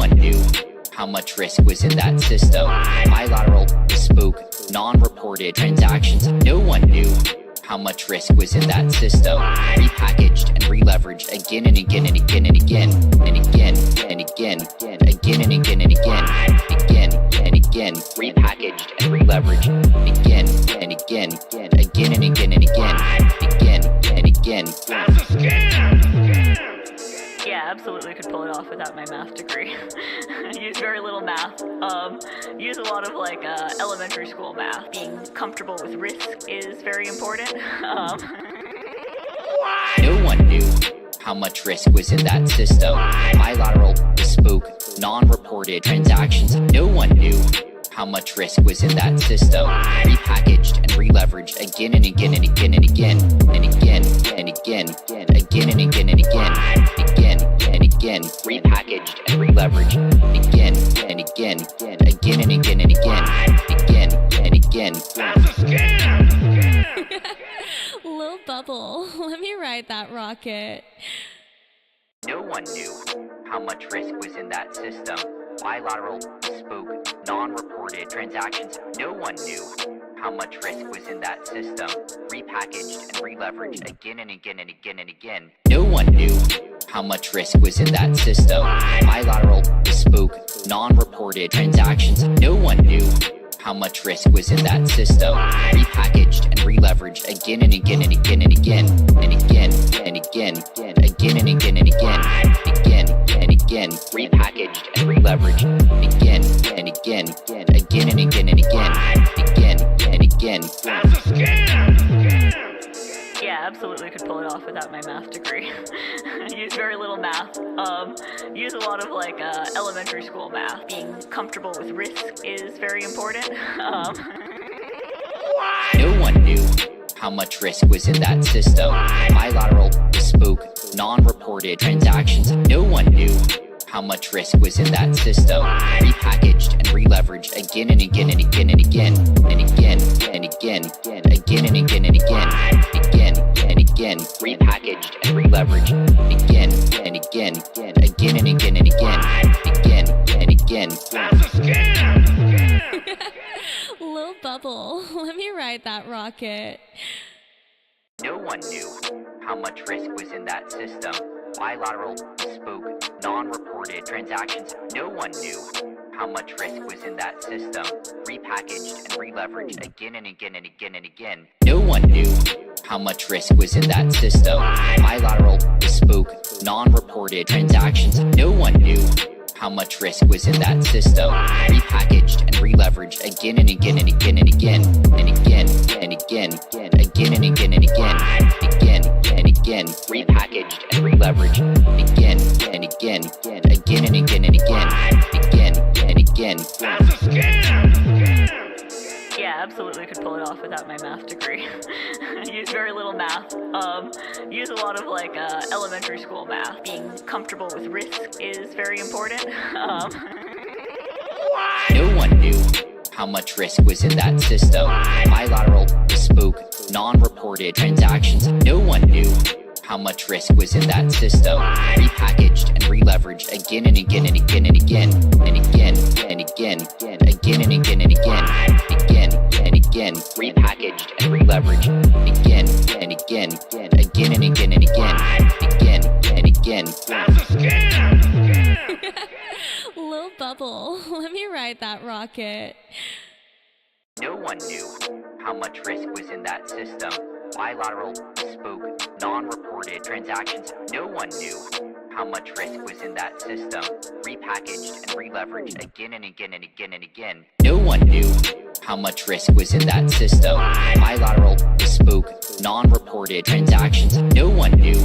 one knew how much risk was in that system. Bilateral, bespoke, non-reported transactions. No one knew how much risk was in that system. Repackaged and re-leveraged again and again and again and again and again and again, again and again and again, again and again. Repackaged and re-leveraged again and again, again and again and again, again and again. That's a scam! Yeah, absolutely could pull it off without my math degree. Use very little math. Use a lot of elementary school math. Being comfortable with risk is very important. No one knew how much risk was in that system. Bilateral, bespoke, non-reported transactions. No one knew how much risk was in that system. Repackaged and re-leveraged again and again and again and again and again and again, again and again and again, again and again. Repackaged and re-leveraged again and again, again and again and again, again and again. That's a scam! Lil Bubble, let me ride that rocket. No one knew how much risk was in that system. Bilateral, bespoke, non-reported transactions. No one knew how much risk was in that system. Repackaged and re-leveraged again and again and again and again. No one knew how much risk was in that system. Bilateral, bespoke, non-reported transactions. No one knew how much risk was in that system. Repackaged and re-leveraged again and again and again and again and again and again, again and again and again, again and again. Repackaged and re-leveraged again and again, again and again and again, again and again. That's a scam! Yeah, absolutely could pull it off without my math degree. Use very little math. Use a lot of elementary school math. Being comfortable with risk is very important. No one knew how much risk was in that system. Bilateral, bespoke, non-reported transactions. No one knew how much risk was in that system. Repackaged and re-leveraged again and again and again and again and again and again, again and again and again, again and again. Repackaged and re-leveraged again and again, again and again and again, again and again. That's a scam! Lil Bubble, let me ride that rocket. No one knew how much risk was in that system. Bilateral, bespoke, non-reported transactions. No one knew how much risk was in that system. Repackaged and re-leveraged again and again and again and again. No one knew how much risk was in that system. Bilateral, bespoke, non-reported transactions. No one knew how much risk was in that system. Repackaged and re-leveraged again and again and again and again and again and again, again and again and again, again and again. Repackaged and re-leveraged again and again, again and again and again, again and again. That's a scam! Yeah, absolutely could pull it off without my math degree. Use very little math. Use a lot of elementary school math. Being comfortable with risk is very important. No one knew how much risk was in that system. Bilateral, bespoke, non-reported transactions. No one knew how much risk was in that system. Repackaged and re-leveraged again and again and again and again and again and again, again and again and again, again and again. Repackaged and re-leveraged again and again, again and again and again, again and again. That's a scam! Lil Bubble, let me ride that rocket. No one knew how much risk was in that system. Bilateral, bespoke, non-reported transactions. No one knew how much risk was in that system. Repackaged and re-leveraged again and again and again and again. No one knew how much risk was in that system. Bilateral, bespoke, non-reported transactions. No one knew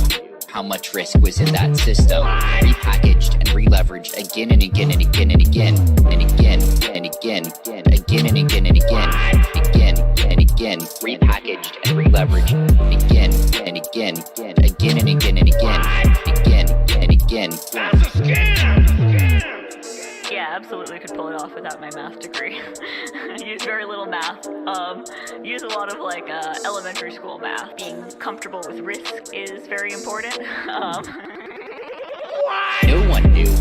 how much risk was in that system. Repackaged and re-leveraged again and again and again and again and again and again, again and again and again, again and again. Repackaged and re-leveraged again and again, again and again and again, again and again. That's a scam! Yeah, absolutely could pull it off without my math degree. Use very little math. Use a lot of elementary school math. Being comfortable with risk is very important. No one knew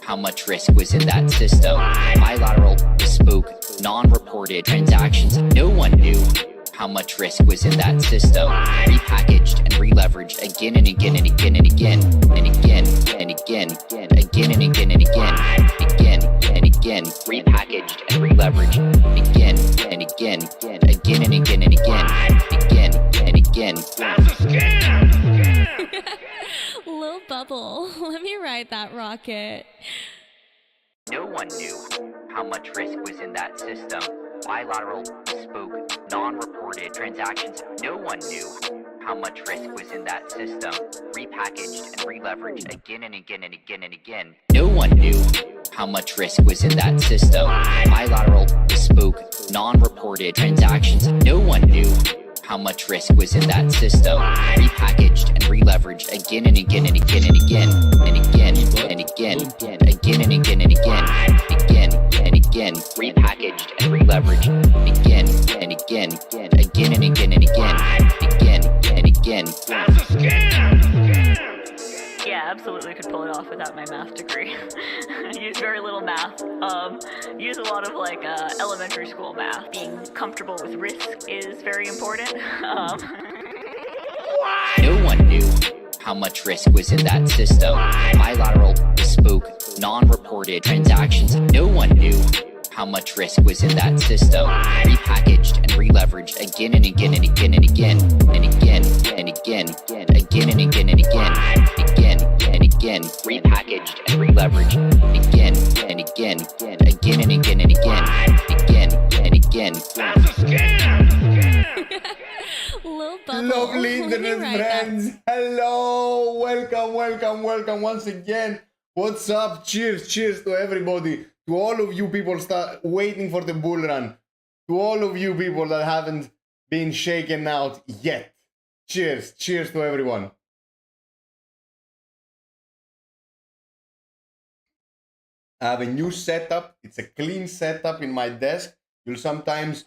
how much risk was in that system. Bilateral, bespoke, non-reported transactions. No one knew how much risk was in that system. Repackaged and re-leveraged again and again and again and again and again and again, again and again and again, again and again. Repackaged and re-leveraged again and again, again and again and again, again and again. That's a scam! Lil Bubble, let me ride that rocket. No one knew how much risk was in that system. Bilateral, bespoke, non-reported transactions. No one knew how much risk was in that system. Repackaged and re-leveraged again and again and again and again. No one knew how much risk was in that system. Bilateral, bespoke, non-reported transactions. No one knew how much risk was in that system. Repackaged and re-leveraged again and again and again and again and again and again, again and again and again, again and again. Repackaged and re-leveraged again and again, again and again and again, again and again. That's a scam! Yeah, absolutely could pull it off without my math degree. Use very little math. Use a lot of like elementary school math. Being comfortable with risk is very important. No one knew how much risk was in that system. Bilateral, bespoke, non-reported transactions. No one knew how much risk was in that system. Repackaged and re-leveraged again and again and again and again and again and again, again and again and again, again and again. Repackaged and re-leveraged again and again, again and again and again, again and again. That's a scam! Lil Bubble, Lovely let me internet ride that. friends, hello, welcome once again. What's up? Cheers to everybody, to all of you people start waiting for the bull run, to all of you people that haven't been shaken out yet. Cheers to everyone. I have a new setup. It's a clean setup in my desk. You'll sometimes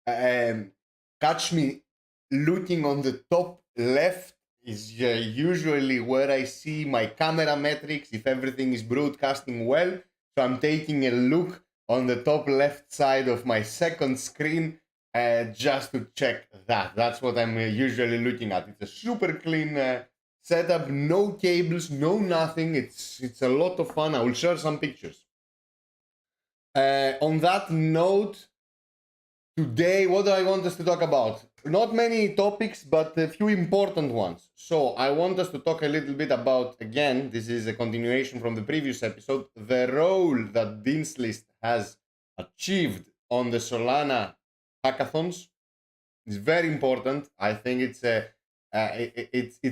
catch me looking on the top left is usually where I see my camera metrics, if everything is broadcasting well. So I'm taking a look on the top left side of my second screen just to check that. That's what I'm usually looking at. It's a super clean setup, no cables, no nothing. It's a lot of fun. I will share some pictures. On that note, today, what do I want us to talk about? Not many topics, but a few important ones. So I want us to talk a little bit about, again, this is a continuation from the previous episode, the role that Dean's List has achieved on the Solana hackathons. It's very important. I think it's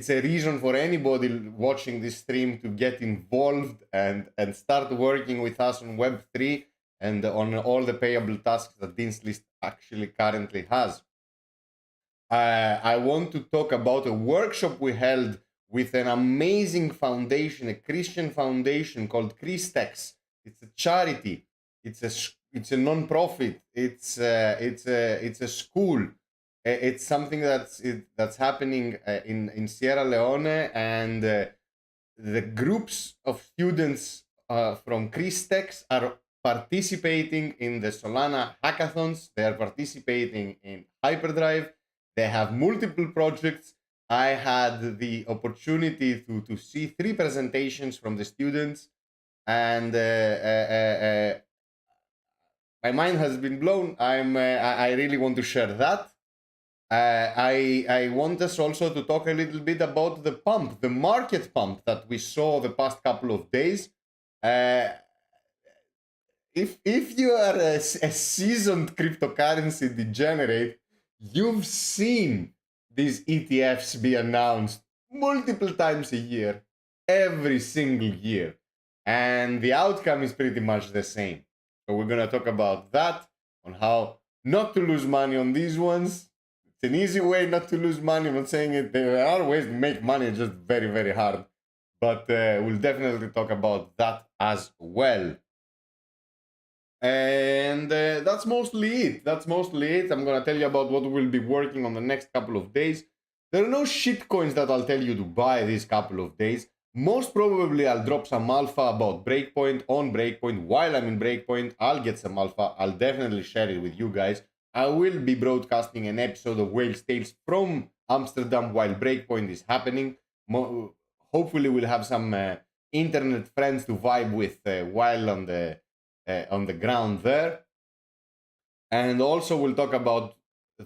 a reason for anybody watching this stream to get involved and start working with us on Web3 and on all the payable tasks that Dean's List actually currently has. I want to talk about a workshop we held with an amazing foundation, a Christian foundation called Christex. It's a charity. It's a non-profit. It's a school. It's something that's happening in Sierra Leone, and the groups of students from Christex are participating in the Solana hackathons. They are participating in Hyperdrive. They have multiple projects. I had the opportunity to see 3 presentations from the students, and my mind has been blown. I really want to share that. I want us also to talk a little bit about the market pump that we saw the past couple of days. If you are a seasoned cryptocurrency degenerate, you've seen these ETFs be announced multiple times a year, every single year. And the outcome is pretty much the same. So we're going to talk about that, on how not to lose money on these ones. It's an easy way not to lose money. I'm not saying it. There are ways to make money, just very, very hard. But we'll definitely talk about that as well. And that's mostly it. I'm going to tell you about what we'll be working on the next couple of days. There are no shitcoins that I'll tell you to buy these couple of days. Most probably I'll drop some alpha about Breakpoint on Breakpoint. While I'm in Breakpoint, I'll get some alpha. I'll definitely share it with you guys. I will be broadcasting an episode of Whale's Tales from Amsterdam while Breakpoint is happening. Hopefully we'll have some internet friends to vibe with while on the ground there. And also we'll talk about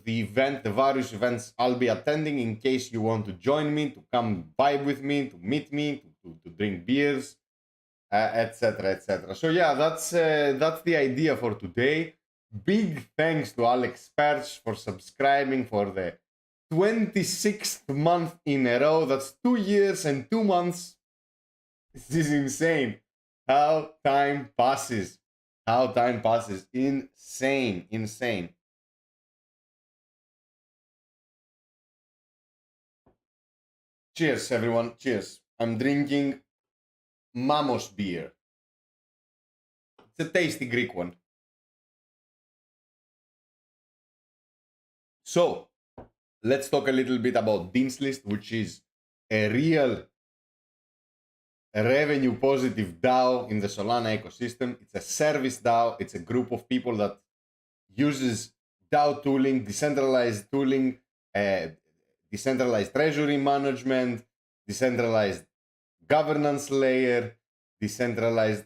the various events I'll be attending in case you want to join me, to come vibe with me, to meet me, to drink beers, etc., etc. So yeah, that's the idea for today. Big thanks to Alex Perch for subscribing for the 26th month in a row. That's 2 years and 2 months. This is insane. How time passes. How time passes. Insane. Insane. Cheers, everyone. Cheers. I'm drinking Mamos beer. It's a tasty Greek one. So, let's talk a little bit about Dean's List, which is a real revenue positive DAO in the Solana ecosystem. It's a service DAO. It's a group of people that uses DAO tooling, decentralized tooling, decentralized treasury management, decentralized governance layer, decentralized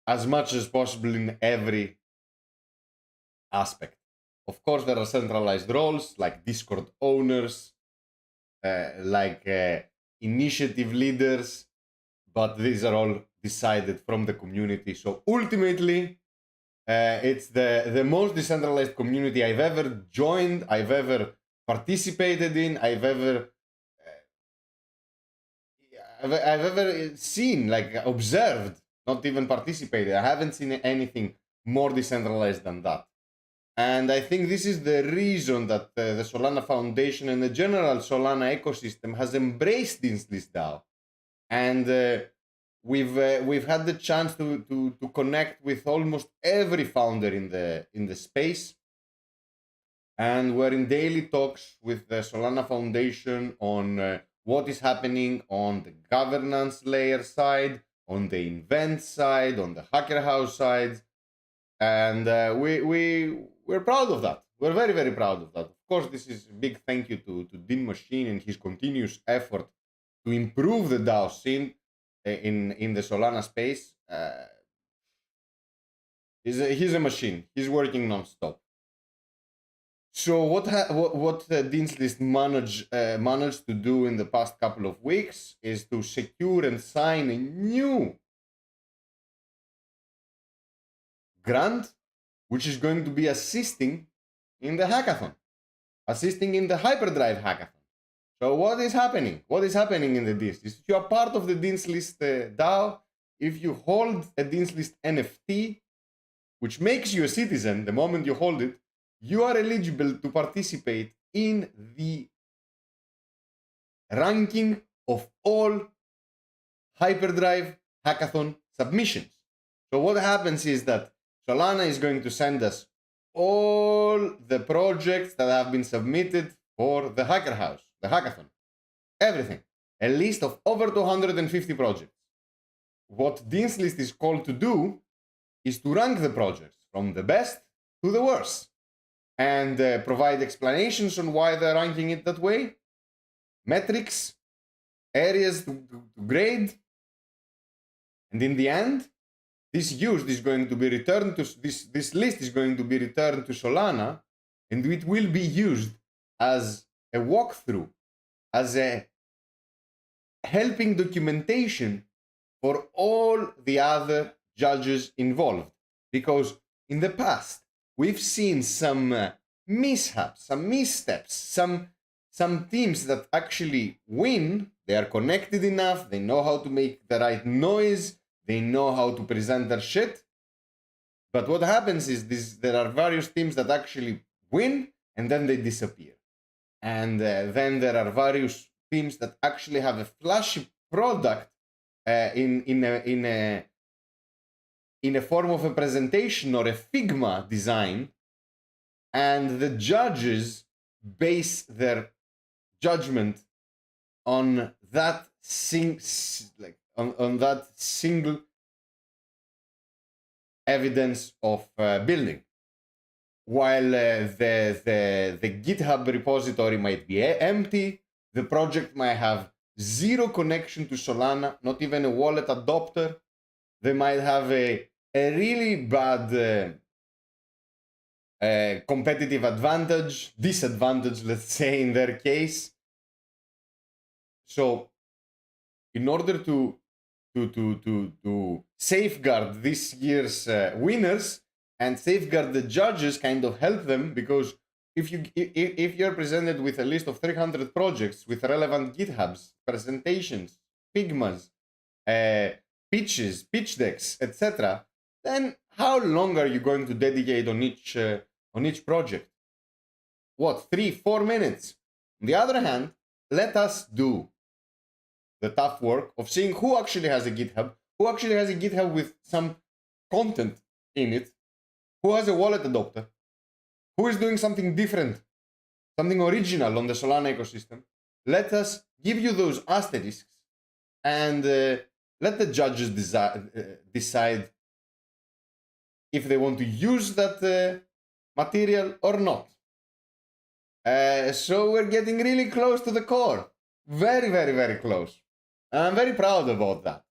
as much as possible in every aspect. Of course, there are centralized roles like Discord owners, like initiative leaders, but these are all decided from the community. So ultimately, it's the most decentralized community I've ever joined, I've ever participated in, I've ever seen, like observed, not even participated. I haven't seen anything more decentralized than that. And I think this is the reason that the Solana Foundation and the general Solana ecosystem has embraced this DAO. And we've had the chance to connect with almost every founder in the space. And we're in daily talks with the Solana Foundation on what is happening on the governance layer side, on the event side, on the Hacker House side. And we're proud of that. We're very, very proud of that. Of course, this is a big thank you to Dean Machine and his continuous effort to improve the DAO scene in the Solana space. He's a machine. He's working non-stop. So what Dean's List managed to do in the past couple of weeks is to secure and sign a new grant, which is going to be assisting in the hackathon, assisting in the Hyperdrive hackathon. So what is happening? What is happening in the Dean's List? If you are part of the Dean's List DAO, if you hold a Dean's List NFT, which makes you a citizen the moment you hold it, you are eligible to participate in the ranking of all Hyperdrive hackathon submissions. So what happens is that Solana is going to send us all the projects that have been submitted for the Hacker House, the hackathon, everything. A list of over 250 projects. What Dean's List is called to do is to rank the projects from the best to the worst and provide explanations on why they're ranking it that way, metrics, areas to grade, and in the end, this list is going to be returned to Solana, and it will be used as a walkthrough, as a helping documentation for all the other judges involved. Because in the past, we've seen some mishaps, some missteps, some teams that actually win, they are connected enough, they know how to make the right noise, they know how to present their shit. But what happens is there are various teams that actually win and then they disappear. And then there are various teams that actually have a flashy product in a form of a presentation or a Figma design, and the judges base their judgment on that on that single evidence of building. While the GitHub repository might be empty, the project might have zero connection to Solana, not even a wallet adopter. They might have a really bad competitive disadvantage, let's say, in their case. So, in order to safeguard this year's winners and safeguard the judges, kind of help them, because if you're presented with a list of 300 projects with relevant GitHubs, presentations, Figmas, pitches, pitch decks, etc., then how long are you going to dedicate on each project? What, 3-4 minutes? On the other hand, let us do the tough work of seeing who actually has a GitHub, with some content in it, who has a wallet adopter, who is doing something different, something original on the Solana ecosystem. Let us give you those asterisks and let the judges decide if they want to use that material or not. So we're getting really close to the core. Very, very, very close. And I'm very proud about that.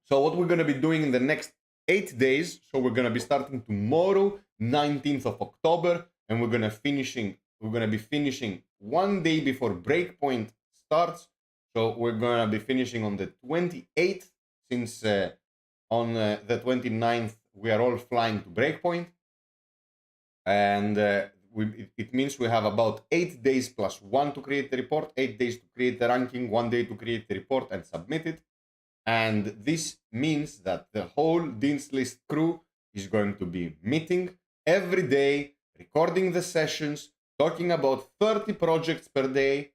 So what we're going to be doing in the next 8 days, so we're going to be starting tomorrow, 19th of October, and we're going to be finishing 1 day before Breakpoint starts. So we're going to be finishing on the 28th, since on the 29th we are all flying to Breakpoint. And it means we have about 8 days plus 1 to create the report, 8 days to create the ranking, 1 day to create the report and submit it. And this means that the whole Dean's List crew is going to be meeting every day, recording the sessions, talking about 30 projects per day.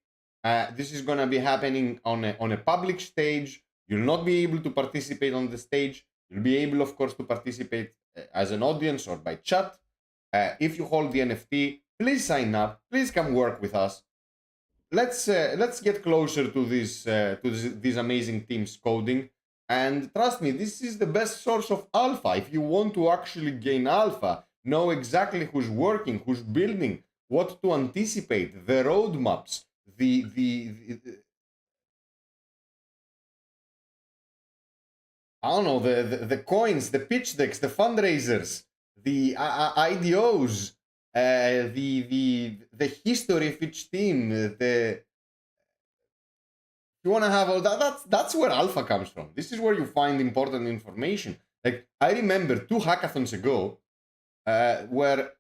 This is going to be happening on a public stage. You'll not be able to participate on the stage. You'll be able, of course, to participate as an audience or by chat. If you hold the NFT, please sign up. Please come work with us. Let's get closer to these amazing teams coding. And trust me, this is the best source of alpha. If you want to actually gain alpha, know exactly who's working, who's building, what to anticipate, the roadmaps, the coins, the pitch decks, the fundraisers, the IDOs, the history of each team. If you want to have all that, that's where alpha comes from. This is where you find important information. Like, I remember 2 hackathons ago where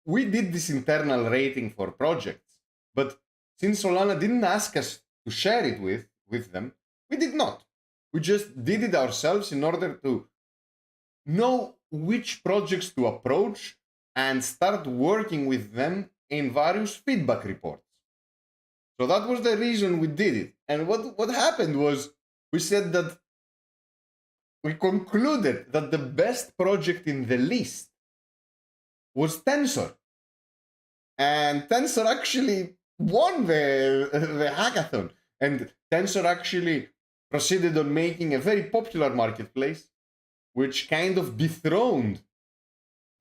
we did this internal rating for projects, but since Solana didn't ask us to share it with them, we did not. We just did it ourselves in order to know which projects to approach and start working with them in various feedback reports. So that was the reason we did it. And what happened was we concluded that the best project in the list was Tensor. And Tensor actually won the hackathon. And Tensor actually proceeded on making a very popular marketplace, which kind of dethroned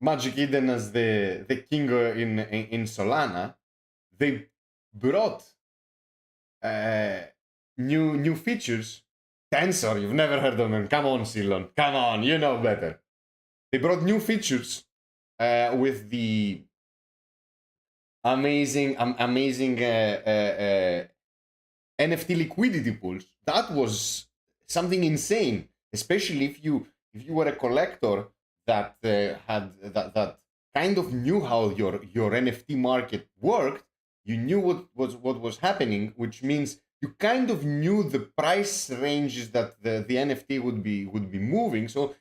Magic Eden as the king in Solana. They brought new features. Tensor, you've never heard of them. Come on, Silon. Come on, you know better. They brought new features with the amazing NFT liquidity pools. That was something insane, especially if you were a collector that had that kind of knew how your NFT market worked. You knew what was happening, which means you kind of knew the price ranges that the NFT would be moving. So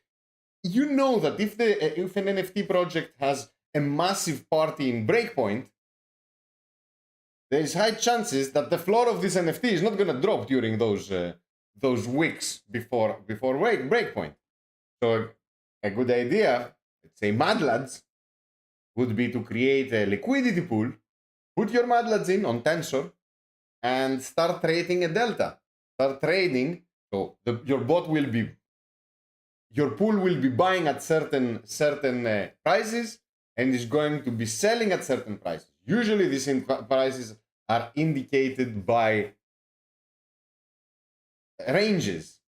you know that if an NFT project has a massive party in Breakpoint, there is high chances that the floor of this NFT is not going to drop during those weeks before Breakpoint. So a good idea, let's say Mad Lads, would be to create a liquidity pool put your madlads in on Tensor and start trading a delta. Start trading. So your bot will be, your pool will be buying at certain prices and is going to be selling at certain prices. Usually these prices are indicated by ranges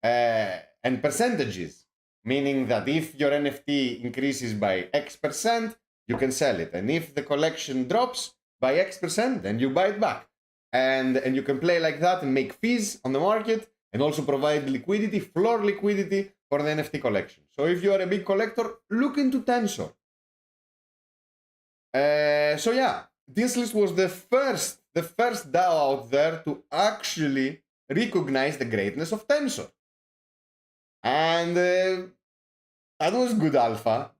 and percentages, meaning that if your NFT increases by X%, you can sell it. And if the collection drops by X%, then you buy it back. And you can play like that and make fees on the market and also provide liquidity, floor liquidity for the NFT collection. So if you are a big collector, look into Tensor. So yeah, this list was the first DAO out there to actually recognize the greatness of Tensor. And that was good alpha.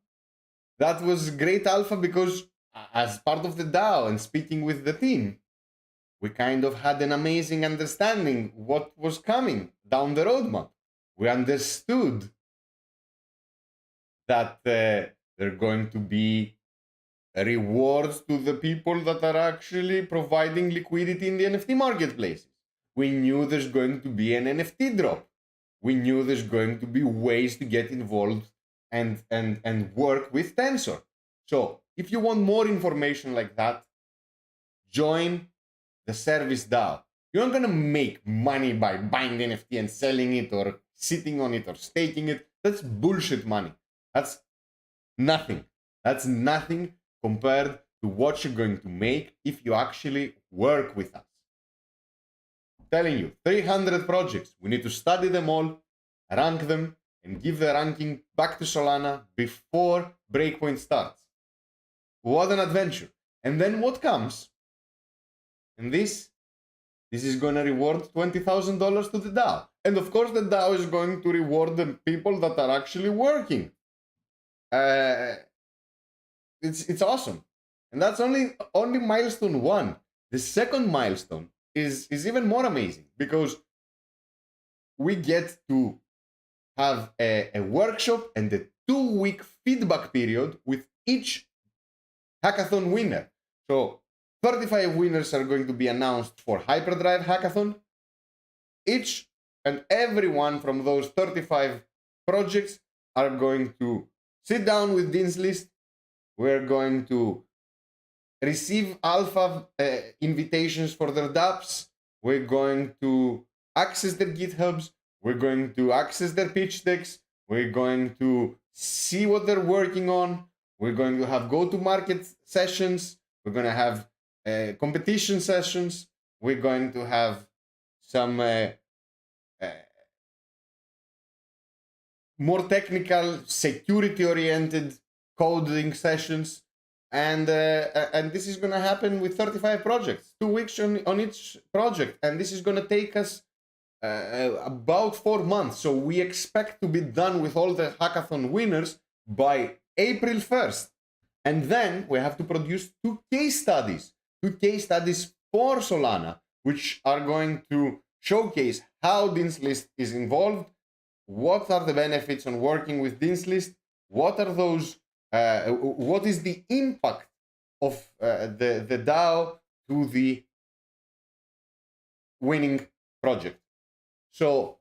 That was great alpha because as part of the DAO and speaking with the team, we kind of had an amazing understanding what was coming down the roadmap. We understood that there are going to be rewards to the people that are actually providing liquidity in the NFT marketplaces. We knew there's going to be an NFT drop. We knew there's going to be ways to get involved and work with Tensor. So if you want more information like that, join the service DAO. You're not going to make money by buying the NFT and selling it or sitting on it or staking it. That's bullshit money. That's nothing. That's nothing compared to what you're going to make if you actually work with us. I'm telling you, 300 projects. We need to study them all, rank them, and give the ranking back to Solana before Breakpoint starts. What an adventure. And then what comes? And this is going to reward $20,000 to the DAO. And of course, the DAO is going to reward the people that are actually working. It's awesome. And that's only milestone 1. The second milestone is even more amazing because we get to have a workshop and a 2-week feedback period with each hackathon winner. So 35 winners are going to be announced for Hyperdrive Hackathon. Each and every one from those 35 projects are going to sit down with Dean's List. We're going to receive alpha invitations for their dApps. We're going to access their GitHubs. We're going to access their pitch decks. We're going to see what they're working on. We're going to have go-to-market sessions. We're going to have competition sessions. We're going to have some more technical, security-oriented coding sessions. And this is going to happen with 35 projects, 2 weeks on each project. And this is going to take us about 4 months. So we expect to be done with all the hackathon winners by April 1st. And then we have to produce 2 case studies for Solana, which are going to showcase how Dean's List is involved, what are the benefits on working with Dean's List, what are those, what is the impact of the DAO to the winning project. So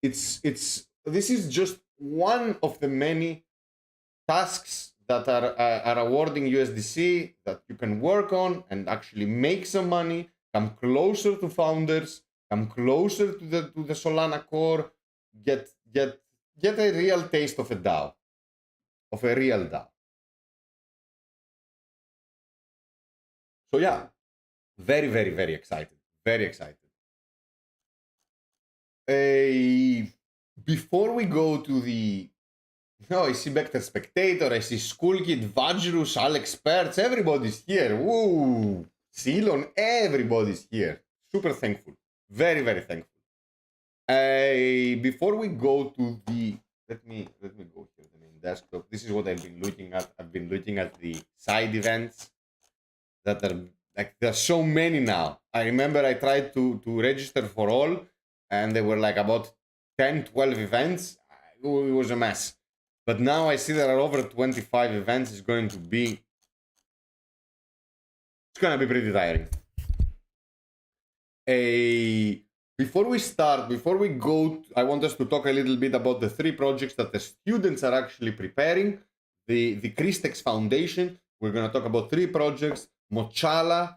this is just one of the many tasks that are awarding USDC that you can work on and actually make some money, come closer to founders, come closer to the Solana core, get a real taste of a DAO, of a real DAO. So yeah, very, very, very excited, very excited. Before we go to the, I see Vector Spectator, I see Skullkid, Vajrus, Alex Perts, everybody's here. Woo! Ceylon, everybody's here. Super thankful. Very, very thankful. Before we go to the, let me go here, the main desktop. This is what I've been looking at. I've been looking at the side events that are, like, there's so many now. I remember I tried to register for all, and there were like about 10, 12 events. It was a mess. But now I see there are over 25 events. It's going to be It's gonna be pretty tiring. Before we start, before we go, I want us to talk a little bit about the 3 projects that the students are actually preparing. The Christex Foundation, we're going to talk about 3 projects, Mochala,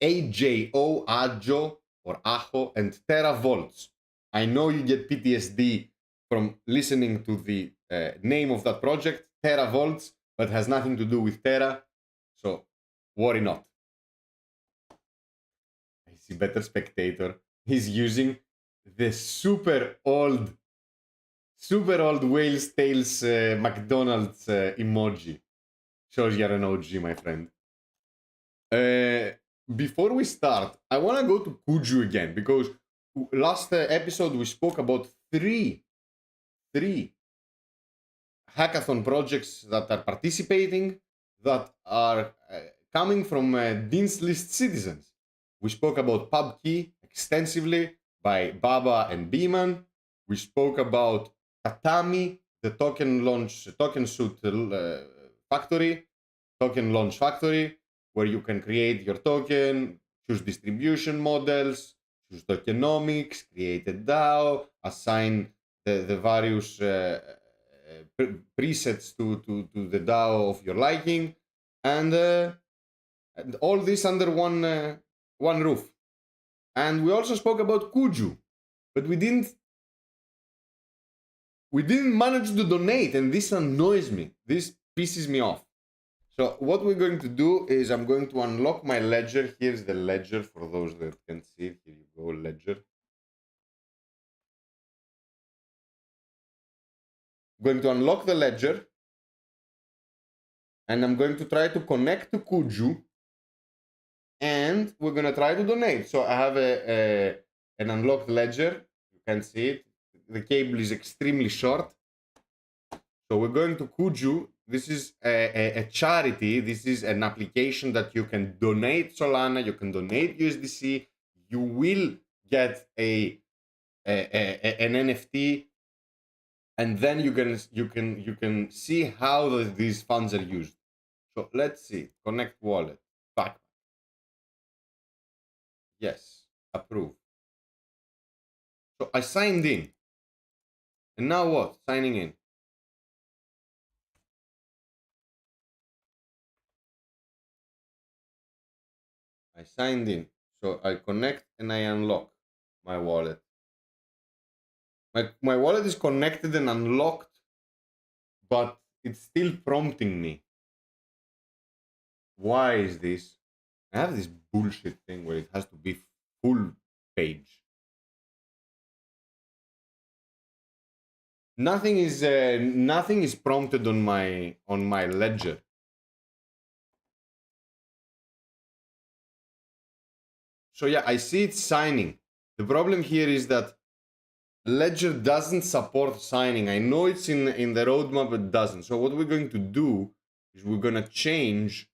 AJO, Ajo, or Ajo, and TeraVolts. I know you get PTSD from listening to the name of that project, TeraVolts, but has nothing to do with Terra, so worry not. I see Better Spectator. He's using the super old Whale's Tales McDonald's emoji. Shows you're an OG, my friend. Before we start, I want to go to Kuju again, because last episode we spoke about three hackathon projects that are participating, that are coming from Dean's List citizens. We spoke about PubKey extensively by Baba and Beeman. We spoke about Tatami, the token launch factory, where you can create your token, choose distribution models, choose tokenomics, create a DAO, assign the various presets to the DAO of your liking, and all this under one roof. And we also spoke about Kuju, but we didn't manage to donate, and this annoys me. This pisses me off. So what we're going to do is I'm going to unlock my ledger. Here's the ledger for those that can see it. Here you go, ledger. I'm going to unlock the ledger, and I'm going to try to connect to Kuju, and we're going to try to donate. So I have an unlocked ledger. You can see it. The cable is extremely short. So we're going to Kuju. This is a charity. This is an application that you can donate Solana, you can donate USDC. You will get an NFT, and then you can see how these funds are used. So let's see. Connect wallet. Back. Yes. Approve. So I signed in. And now what? Signing in. I signed in. So I connect and I unlock my wallet. My wallet is connected and unlocked, but it's still prompting me. Why is this? I have this bullshit thing where it has to be full page. Nothing is prompted on my ledger. So yeah, I see it signing. The problem here is that Ledger doesn't support signing. I know it's in the roadmap, but it doesn't. So what we're going to do is we're going to change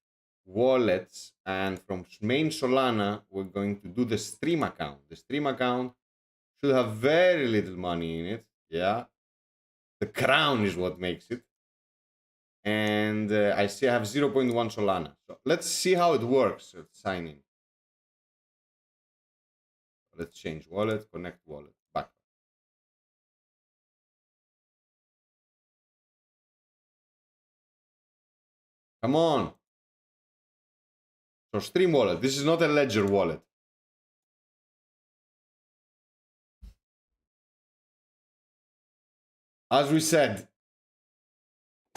wallets, and from main Solana, we're going to do the stream account. The stream account should have very little money in it. Yeah. The crown is what makes it. And I see I have 0.1 Solana. So let's see how it works at signing. Let's change wallet, connect wallet, back. Come on. So stream wallet. This is not a Ledger wallet. As we said,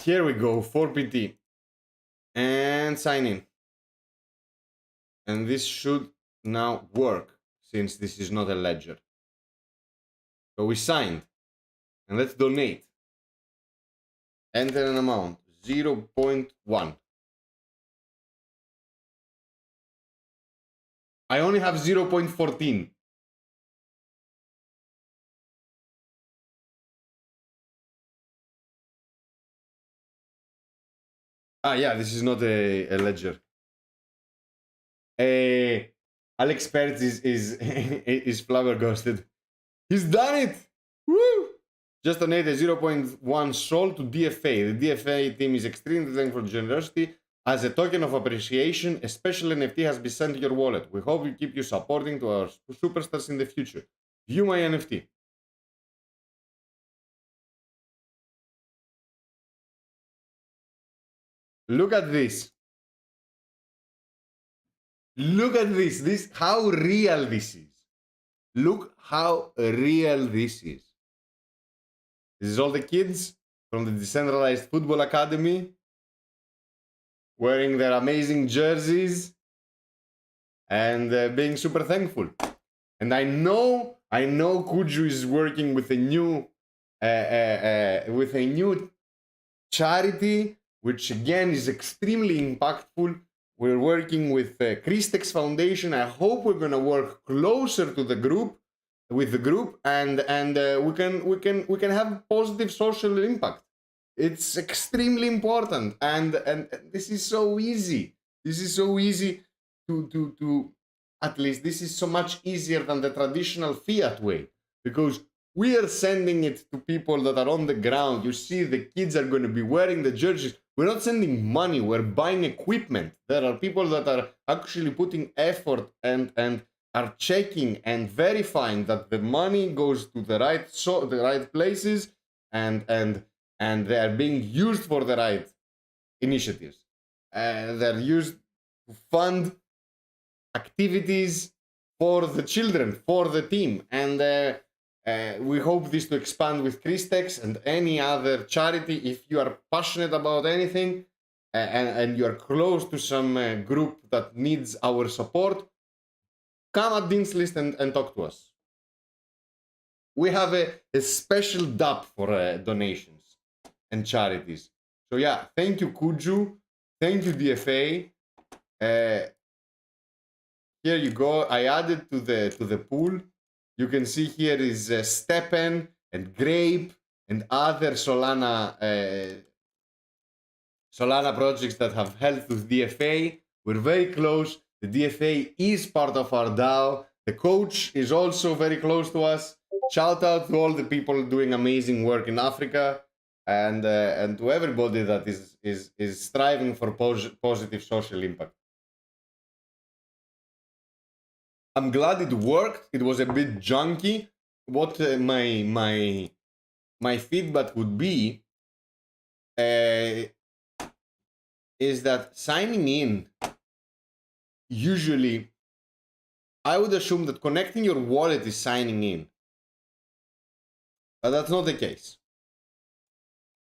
here we go, 4PT. And sign in. And this should now work, since this is not a Ledger. So we signed. And let's donate. Enter an amount, 0.1. I only have 0.14. Ah, yeah, this is not a Ledger. Alex Pertz is flabbergasted. He's done it! Woo! Just donated 0.1 Sol to DFA. The DFA team is extremely thankful for generosity. As a token of appreciation, a special NFT has been sent to your wallet. We hope you keep you supporting to our superstars in the future. View my NFT. Look at this. Look at this. This how real this is. Look how real this is. This is all the kids from the Decentralized Football Academy wearing their amazing jerseys and being super thankful. And I know Kuju is working with a new charity, which again is extremely impactful. We're working with Christex Foundation. I hope we're gonna work closer to the group, and we can have positive social impact. It's extremely important, and this is so easy. This is so easy to at least this is so much easier than the traditional fiat way, because we are sending it to people that are on the ground. You see, the kids are going to be wearing the jerseys. We're not sending money, we're buying equipment. There are people that are actually putting effort and are checking and verifying that the money goes to the right places, and they are being used for the right initiatives. They're used to fund activities for the children, for the team, and we hope this to expand with Christex and any other charity. If you are passionate about anything and you are close to some group that needs our support, come at Dean's List and talk to us. We have a special DAP for donations and charities. So yeah, thank you Kuju, thank you DFA. Here you go. I added to the pool. You can see here is Stepen and Grape and other Solana projects that have helped with DFA. We're very close. The DFA is part of our DAO. The coach is also very close to us. Shout out to all the people doing amazing work in Africa, and to everybody that is striving for positive social impact. I'm glad it worked. It was a bit junky. What my feedback would be is that signing in, usually I would assume that connecting your wallet is signing in, but that's not the case.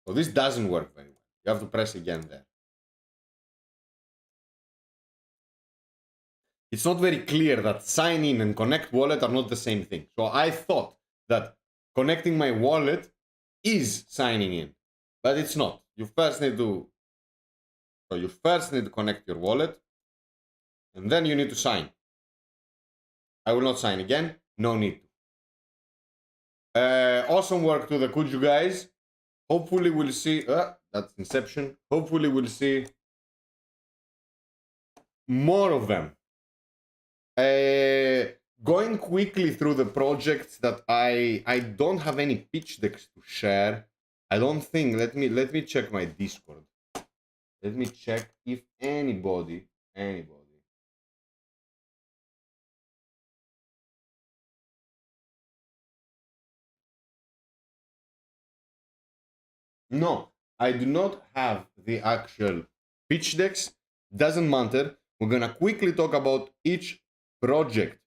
So this doesn't work very well. You have to press again there. It's not very clear that sign in and connect wallet are not the same thing. So I thought that connecting my wallet is signing in, but it's not. You first need to connect your wallet, and then you need to sign. I will not sign again. No need to. Awesome work to the Kuju guys. Hopefully we'll see. That's Inception. Hopefully we'll see more of them. Going quickly through the projects that I don't have any pitch decks to share. I don't think. Let me check my Discord. Let me check if anybody. No, I do not have the actual pitch decks. Doesn't matter. We're gonna quickly talk about each project.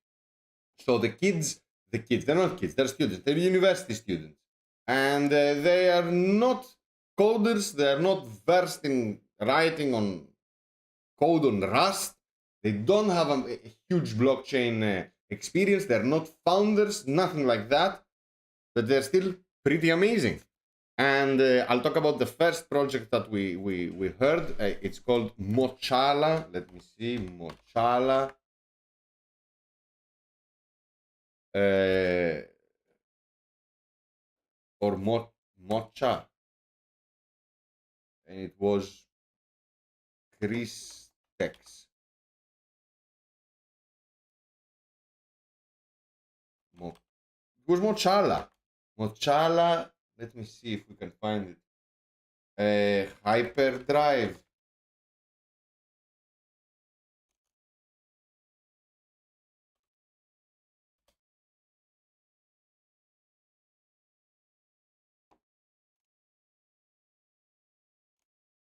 So the kids, they're not kids, they're students, they're university students. And they are not coders, they're not versed in writing on code on Rust. They don't have a huge blockchain experience, they're not founders, nothing like that. But they're still pretty amazing. And I'll talk about the first project that we heard. It's called Mochala. Let me see, Mochala. Or Mocha, and it was Christex. It was Mochala. Let me see if we can find it. Hyperdrive.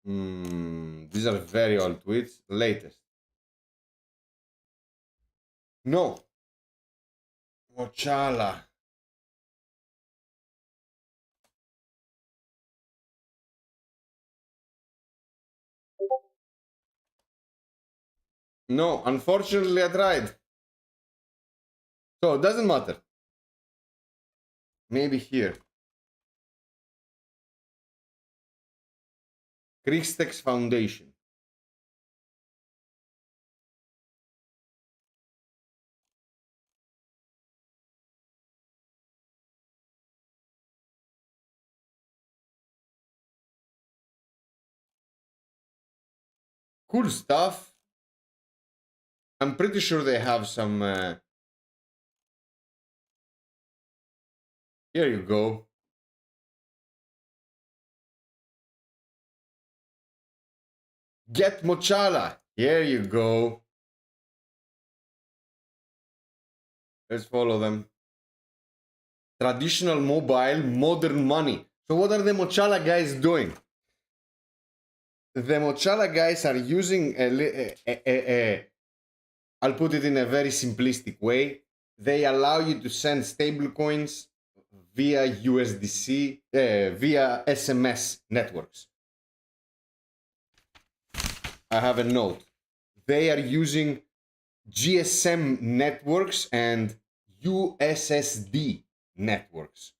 These are very old tweets. Latest. No. Mochala. No, unfortunately I tried. So it doesn't matter. Maybe here. Christex Foundation. Cool stuff. I'm pretty sure they have some... Here you go. Get Mochala. Here you go. Let's follow them. Traditional mobile, modern money. So what are the Mochala guys doing? The Mochala guys are using I'll put it in a very simplistic way. They allow you to send stablecoins via USDC, via SMS networks. I have a note. They are using GSM networks and USSD networks.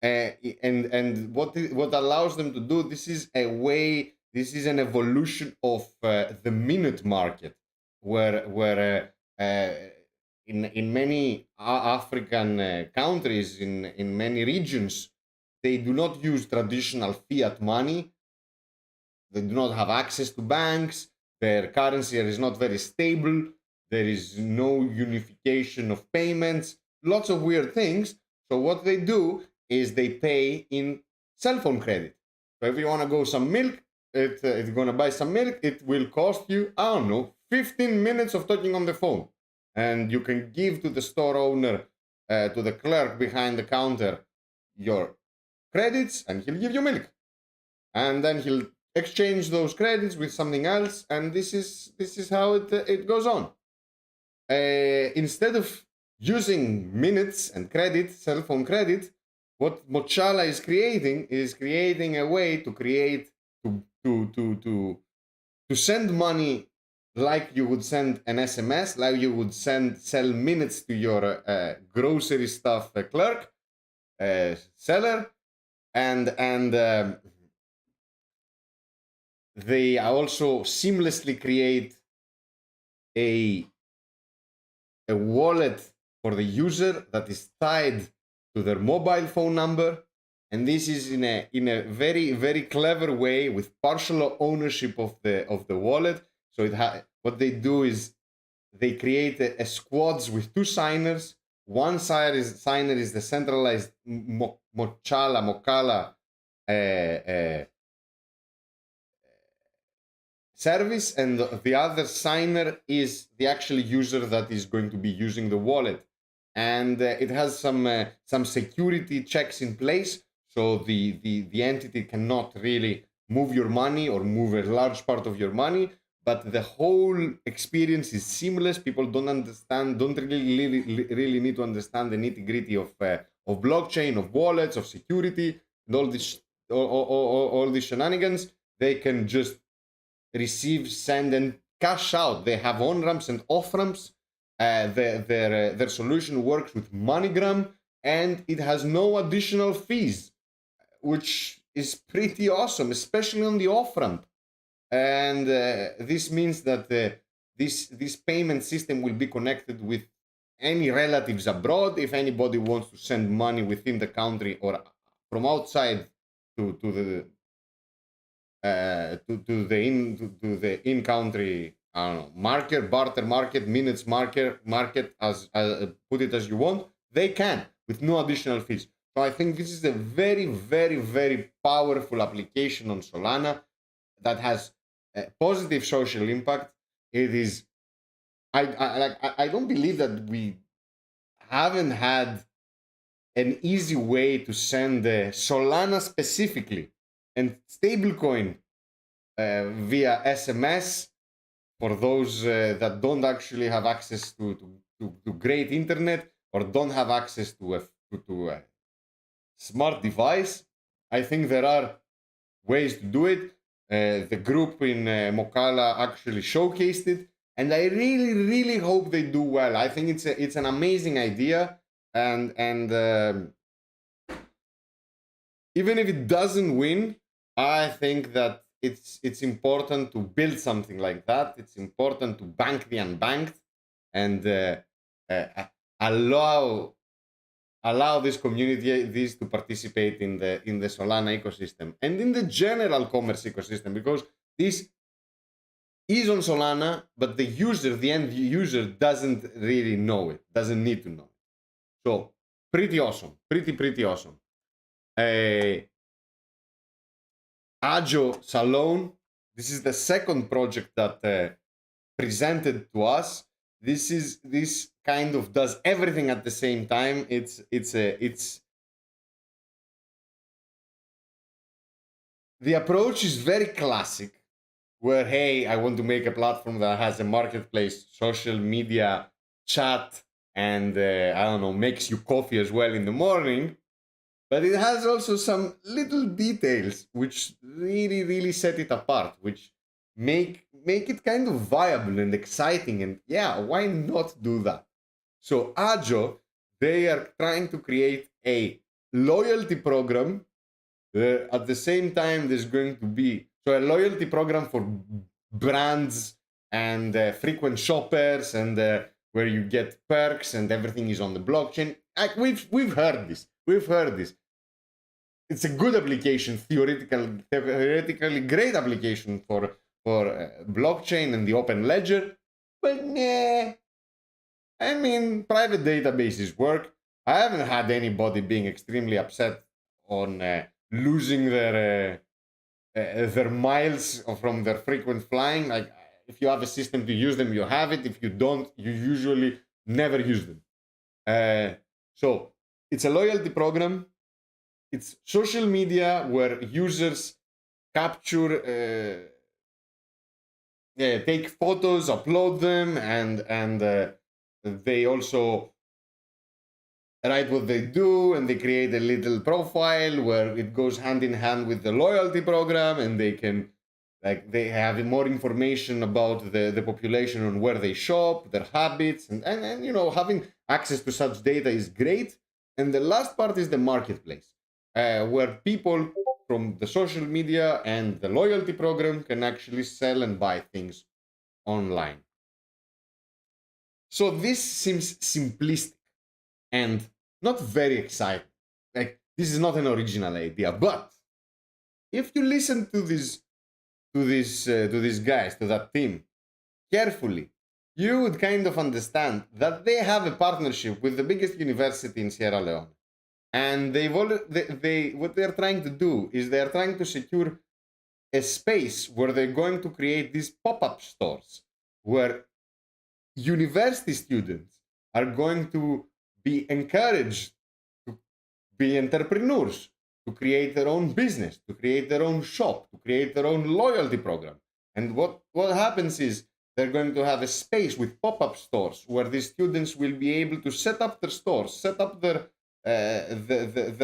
And what allows them to do this is an evolution of the minute market, where in many African countries, in many regions, they do not use traditional fiat money. They do not have access to banks. Their currency is not very stable. There is no unification of payments. Lots of weird things. So what they do is they pay in cell phone credit. So if you want to go some milk, if you're going to buy some milk, it will cost you, I don't know, 15 minutes of talking on the phone. And you can give to the store owner, to the clerk behind the counter, your credits, and he'll give you milk. And then he'll exchange those credits with something else, and this is how it goes on. Instead of using minutes and credit, cell phone credit, what Mochala is creating a way to create to send money like you would send an SMS, like you would sell minutes to your grocery stuff clerk, seller, and they also seamlessly create a wallet for the user that is tied to their mobile phone number, and this is in a very, very clever way with partial ownership of the wallet. So what they do is they create a squads with two signers. One signer is the centralized Mochala service, and the other signer is the actual user that is going to be using the wallet. And it has some security checks in place, so the entity cannot really move your money or move a large part of your money, but the whole experience is seamless. People don't really need to understand the nitty-gritty of blockchain, of wallets, of security, and all these shenanigans. They can just receive, send, and cash out. They have on ramps and off ramps. Their solution works with MoneyGram, and it has no additional fees, which is pretty awesome, especially on the off ramp. And this means that this payment system will be connected with any relatives abroad. If anybody wants to send money within the country or from outside to the in-country, I don't know, market, barter market, minutes market, as put it as you want, they can with no additional fees. So I think this is a very, very, very powerful application on Solana that has a positive social impact. It is, I don't believe that we haven't had an easy way to send Solana specifically and stablecoin via SMS for those that don't actually have access to great internet or don't have access to a smart device. I think there are ways to do it. The group in Mokala actually showcased it, and I really, really hope they do well. I think it's an amazing idea, and even if it doesn't win, I think that it's important to build something like that. It's important to bank the unbanked and uh, allow this community to participate in the Solana ecosystem and in the general commerce ecosystem, because this is on Solana, but the end user doesn't really know it, doesn't need to know it. So pretty awesome, pretty awesome. Ajo Salone, this is the second project that presented to us. This kind of does everything at the same time. It's the approach is very classic, where hey, I want to make a platform that has a marketplace, social media, chat, and I don't know, makes you coffee as well in the morning. But it has also some little details which really set it apart, which make it kind of viable and exciting. And yeah, why not do that? So Ajo, they are trying to create a loyalty program. At the same time, there's going to be a loyalty program for brands and frequent shoppers, and where you get perks and everything is on the blockchain. Like we've heard this. It's a good application, theoretically great application for blockchain and the open ledger. But nah, I mean, private databases work. I haven't had anybody being extremely upset on losing their miles from their frequent flying. Like, if you have a system to use them, you have it. If you don't, you usually never use them. So it's a loyalty program. It's social media where users capture, take photos, upload them, and they also write what they do, and they create a little profile where it goes hand in hand with the loyalty program, and they can, like, they have more information about the population on where they shop, their habits, and you know, having access to such data is great. And the last part is the marketplace, where people from the social media and the loyalty program can actually sell and buy things online. So this seems simplistic and not very exciting. Like, this is not an original idea, but if you listen to these guys, to that team, carefully, you would kind of understand that they have a partnership with the biggest university in Sierra Leone. And what they're trying to do is they're trying to secure a space where they're going to create these pop-up stores where university students are going to be encouraged to be entrepreneurs, to create their own business, to create their own shop, to create their own loyalty program. And what happens is they're going to have a space with pop-up stores where these students will be able to set up their stores, set up their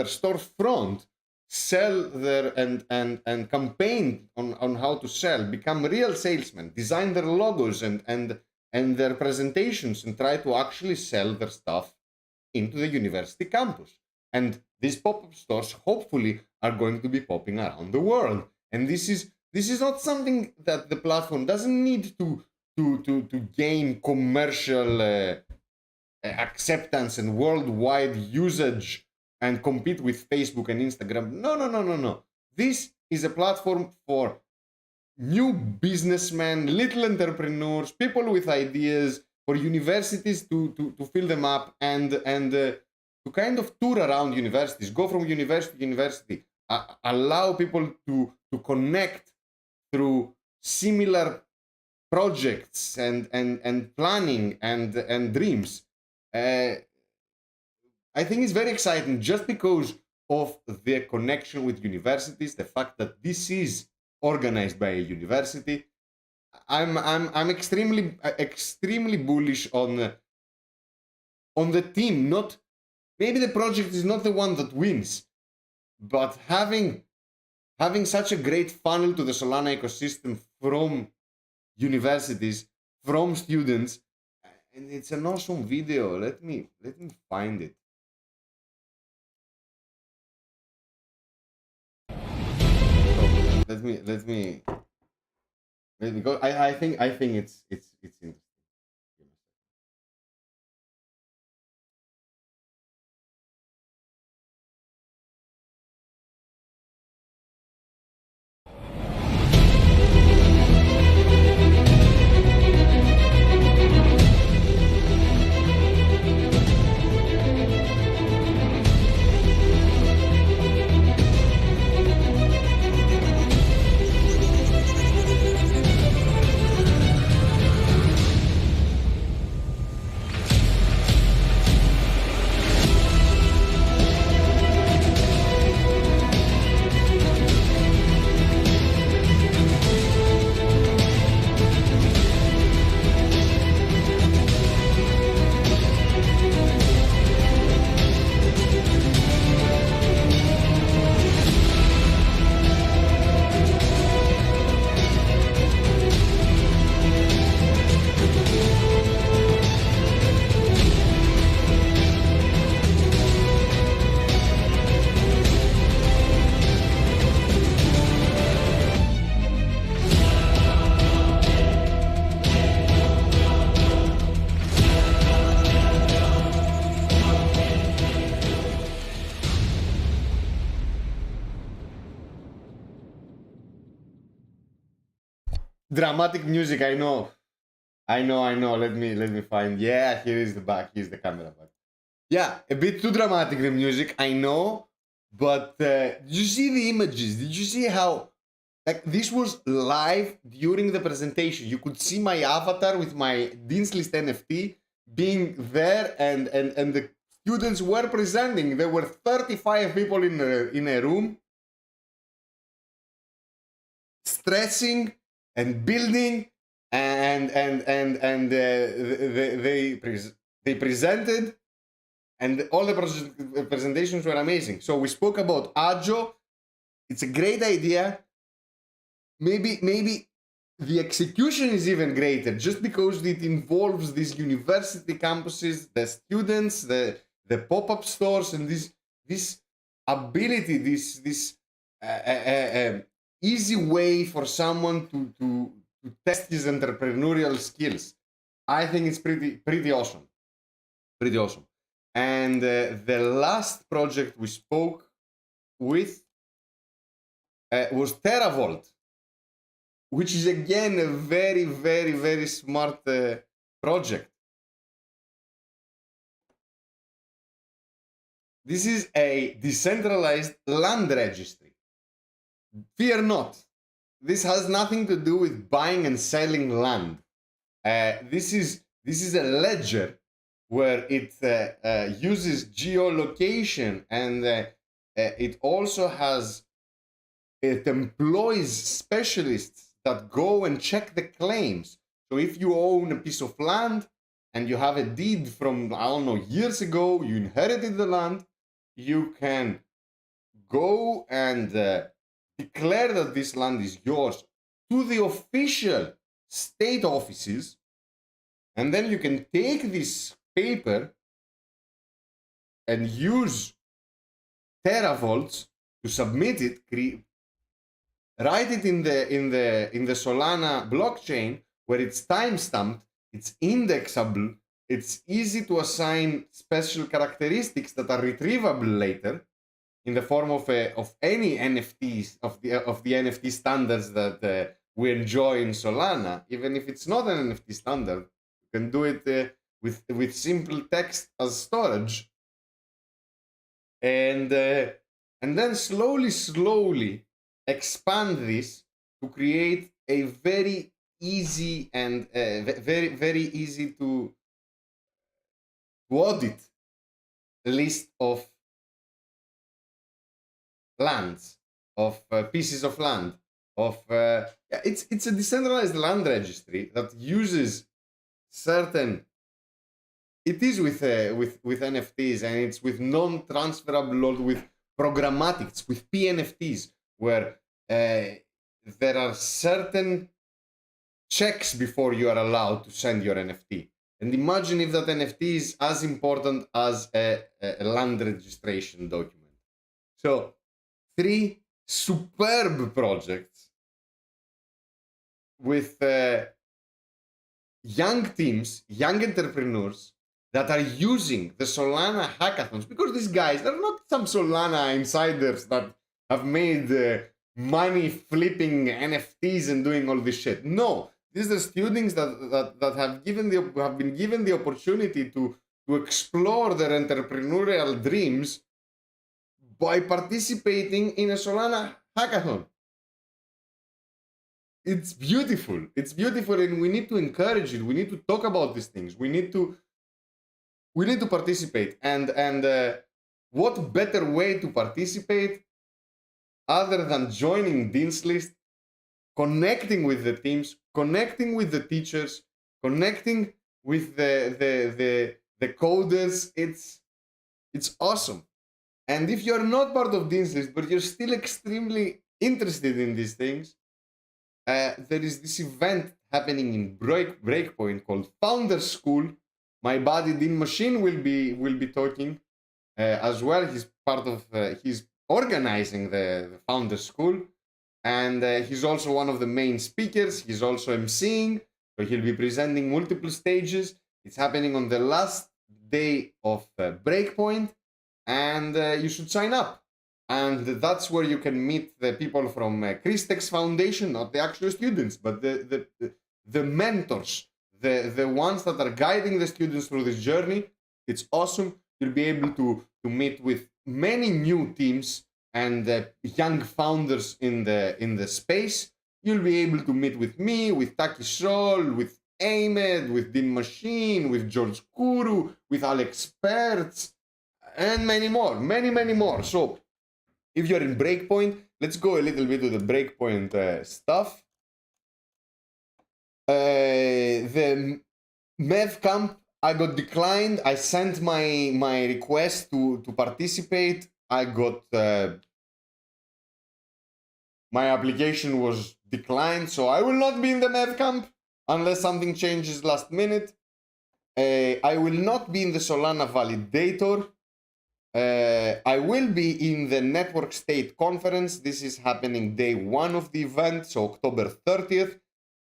store front, sell their and campaign on how to sell, become real salesmen, design their logos and their presentations, and try to actually sell their stuff into the university campus. And these pop-up stores hopefully are going to be popping around the world. And this is not something that the platform doesn't need to gain commercial acceptance and worldwide usage and compete with Facebook and Instagram. No. This is a platform for new businessmen, little entrepreneurs, people with ideas, for universities to fill them up and to kind of tour around universities, go from university to university, allow people to connect through similar projects and planning and dreams. I think it's very exciting just because of the connection with universities, the fact that this is organized by a university. I'm extremely bullish on the team. Not maybe the project is not the one that wins, but having such a great funnel to the Solana ecosystem from universities, from students, and it's an awesome video. Let me find it. Oh, let me go. I think it's interesting. Dramatic music, I know. Let me find. Yeah, here is the back. Here's the camera back. Yeah, a bit too dramatic, the music, I know. But did you see the images? Did you see how, like, this was live during the presentation? You could see my avatar with my Dean's List NFT being there, and the students were presenting. There were 35 people in a room, stressing and building, and they presented, and all the presentations were amazing. So we spoke about Agio. It's a great idea. Maybe the execution is even greater, just because it involves these university campuses, the students, the pop-up stores, and this ability, this easy way for someone to test his entrepreneurial skills. I think it's pretty awesome. Pretty awesome. And the last project we spoke with was TeraVolt, which is again a very smart project. This is a decentralized land registry. Fear not. This has nothing to do with buying and selling land. This is a ledger where it uses geolocation, and it also it employs specialists that go and check the claims. So if you own a piece of land and you have a deed from, I don't know, years ago, you inherited the land, you can go and declare that this land is yours to the official state offices, and then you can take this paper and use TeraVolts to submit it, write it in the Solana blockchain, where it's timestamped, it's indexable, it's easy to assign special characteristics that are retrievable later in the form of any NFTs, of the NFT standards that we enjoy in Solana. Even if it's not an NFT standard, you can do it with simple text as storage, and then slowly expand this to create a very easy and very easy to audit list of lands, of pieces of land. it's a decentralized land registry that uses certain. It is with NFTs, and it's with non-transferable or with programmatic. It's with PNFTs where there are certain checks before you are allowed to send your NFT. And imagine if that NFT is as important as a land registration document. So, 3 superb projects with young teams, young entrepreneurs that are using the Solana hackathons, because these guys are not some Solana insiders that have made money flipping NFTs and doing all this shit. No, these are students that have been given the opportunity to explore their entrepreneurial dreams by participating in a Solana hackathon. It's beautiful. It's beautiful, and we need to encourage it. We need to talk about these things. We need to participate. And what better way to participate other than joining Dean's List, connecting with the teams, connecting with the teachers, connecting with the coders. It's awesome. And if you're not part of Dean's List, but you're still extremely interested in these things, there is this event happening in Breakpoint called Founder School. My buddy Dean Machine will be talking as well. He's part of he's organizing the Founder School, and he's also one of the main speakers. He's also emceeing, so he'll be presenting multiple stages. It's happening on the last day of Breakpoint, and you should sign up. And that's where you can meet the people from Christex Foundation, not the actual students, but the mentors, the ones that are guiding the students through this journey. It's awesome. You'll be able to meet with many new teams and young founders in the space. You'll be able to meet with me, with Taki Sol, with Ahmed, with Dean Machine, with George Kuru, with Alex Pertz, and many more. So if you're in Breakpoint, let's go a little bit to the Breakpoint stuff. The Mev Camp, I got declined. I sent my request to participate. I got my application was declined, so I will not be in the Mev Camp unless something changes last minute. I will not be in the Solana Validator. I will be in the Network State Conference. This is happening day 1 of the event, so October 30th.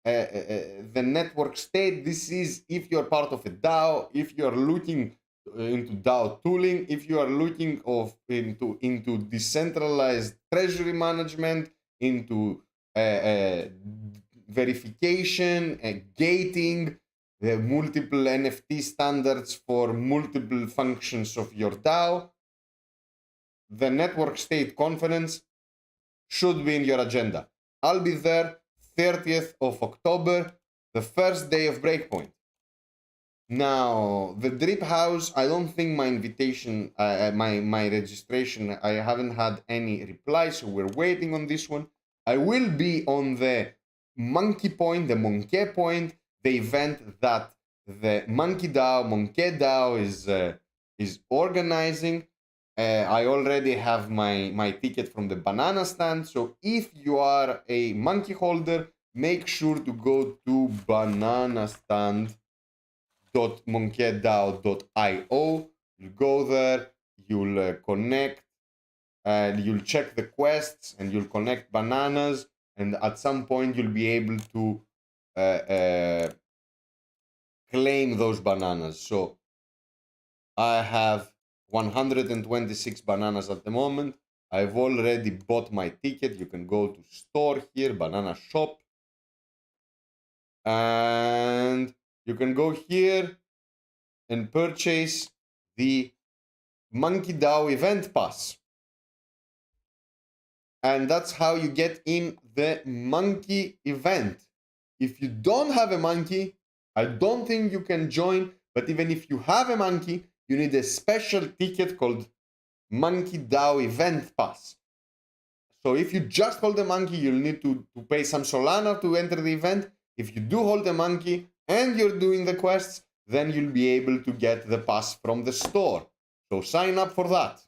The Network State, this is if you're part of a DAO, if you're looking into DAO tooling, if you are looking into decentralized treasury management, into verification, gating, the multiple NFT standards for multiple functions of your DAO. The Network State Conference should be in your agenda. I'll be there 30th of October, the first day of Breakpoint. Now, the Drip House, I don't think my invitation, my registration, I haven't had any reply, so we're waiting on this one. I will be on the Monkey Point, the Monkey Point, the event that the Monkey DAO is organizing. I already have my ticket from the banana stand. So if you are a monkey holder, make sure to go to bananastand.monkeydao.io. You go there, you'll connect, you'll check the quests, and you'll connect bananas. And at some point, you'll be able to claim those bananas. So I have 126 bananas at the moment. I've already bought my ticket. You can go to store here, banana shop. And you can go here and purchase the Monkey DAO event pass. And that's how you get in the monkey event. If you don't have a monkey, I don't think you can join. But even if you have a monkey, you need a special ticket called Monkey DAO Event Pass. So if you just hold the monkey, you'll need to pay some Solana to enter the event. If you do hold the monkey and you're doing the quests, then you'll be able to get the pass from the store. So sign up for that.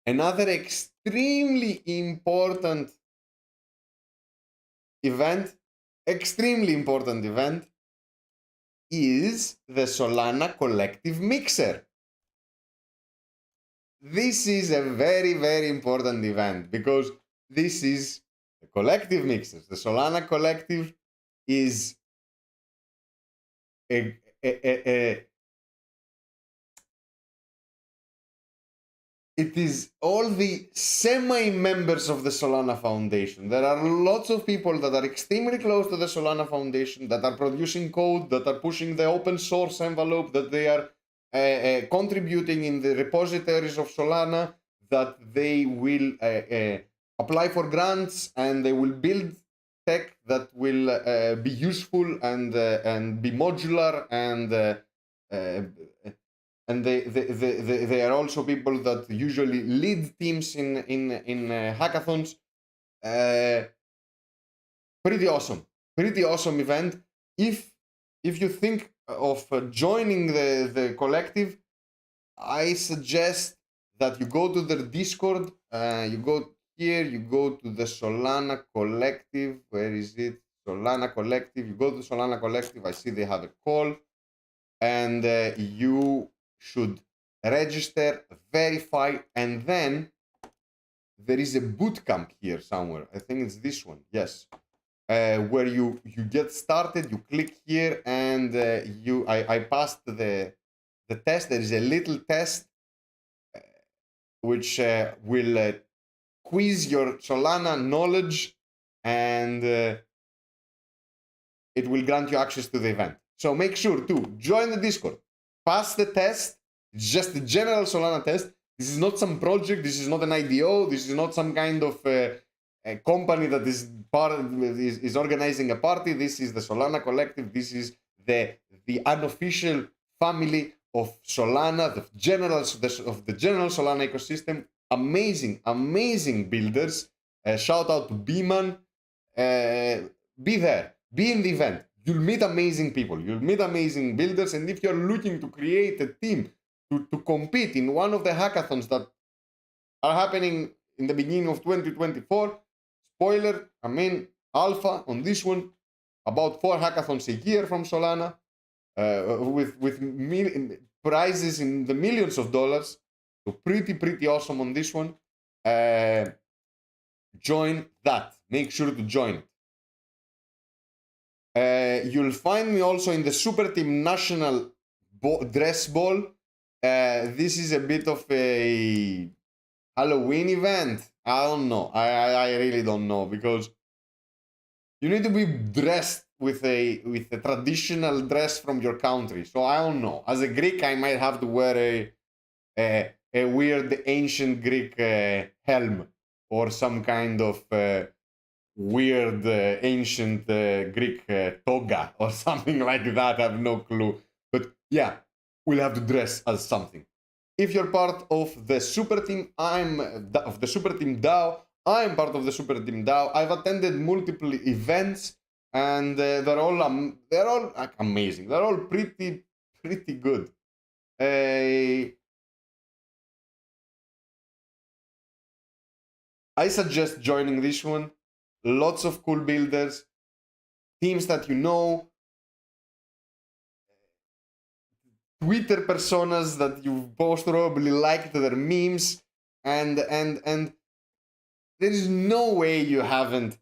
Another extremely important event, is the Solana Collective Mixer. This is a very, very important event because this is the collective mixers. The Solana Collective is it is all the semi-members of the Solana Foundation. There are lots of people that are extremely close to the Solana Foundation, that are producing code, that are pushing the open source envelope, that they are contributing in the repositories of Solana, that they will apply for grants and they will build tech that will be useful and be modular and they are also people that usually lead teams in hackathons. Pretty awesome event. If you think of joining the collective, I suggest that you go to their Discord. You go here, you go to the Solana Collective. Where is it? Solana Collective. You go to Solana Collective. I see they have a call, and you should register, verify, and then there is a bootcamp here somewhere. I think it's this one. Yes. Where you get started, you click here, and I passed the test. There is a little test which will quiz your Solana knowledge, and it will grant you access to the event. So make sure to join the Discord, pass the test. It's just a general Solana test. This is not some project. This is not an IDO. This is not some kind of a company that is organizing a party. This is the Solana Collective. This is the unofficial family of Solana, of the general Solana ecosystem. Amazing builders. Shout out to B-Man. Be there. Be in the event. You'll meet amazing people. You'll meet amazing builders. And if you're looking to create a team to compete in one of the hackathons that are happening in the beginning of 2024, spoiler, alpha on this one, about 4 hackathons a year from Solana, with prizes in the millions of dollars. So pretty awesome on this one. Join that. Make sure to join it. You'll find me also in the Super Team National Dress Ball. This is a bit of a Halloween event. I don't know. I really don't know, because you need to be dressed with a traditional dress from your country. So I don't know. As a Greek, I might have to wear a weird ancient Greek helm, or some kind of weird ancient Greek toga or something like that. I have no clue. But yeah, we'll have to dress as something. If you're part of the Super Team, of the Super Team DAO. I'm part of the Super Team DAO. I've attended multiple events, and they're all amazing. They're all pretty good. I suggest joining this one. Lots of cool builders, teams that you know, Twitter personas that you both probably liked their memes, and there is no way you haven't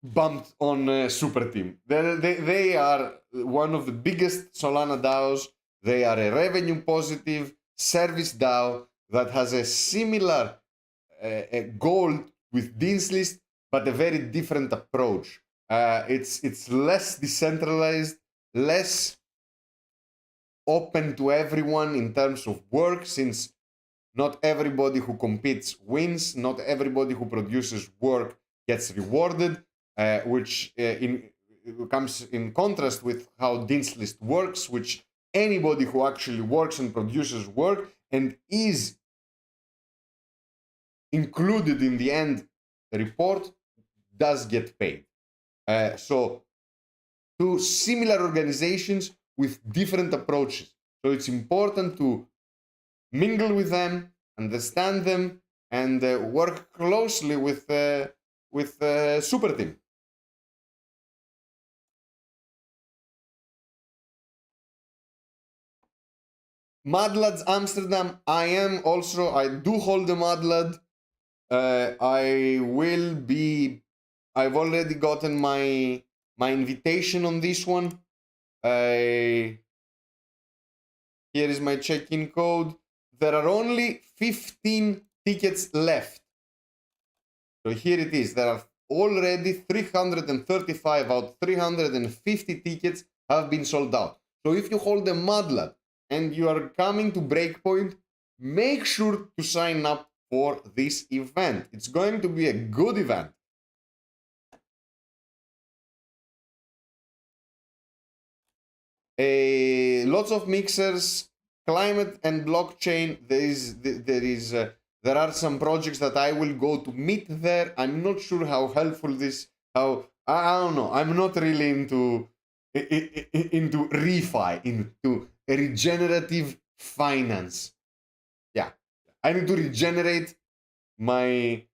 bumped on Super Team. They are one of the biggest Solana DAOs. They are a revenue positive service DAO that has a similar goal with Dean's List, but a very different approach. It's less decentralized, less open to everyone in terms of work, since not everybody who competes wins, not everybody who produces work gets rewarded, which comes in contrast with how Dean's List works, which anybody who actually works and produces work and is included in the end report does get paid. So to similar organizations with different approaches. So it's important to mingle with them, understand them, and work closely with Super Team. Mad Lads Amsterdam, I do hold the Mad Lad. I've already gotten my invitation on this one. Here is my check-in code. There are only 15 tickets left. So here it is. There are already 335 out of 350 tickets have been sold out. So if you hold a Mad Lad and you are coming to Breakpoint, make sure to sign up for this event. It's going to be a good event. Lots of mixers, climate and blockchain. There are some projects that I will go to meet there. I'm not sure how helpful I don't know. I'm not really into refi, into regenerative finance. Yeah, I need to regenerate my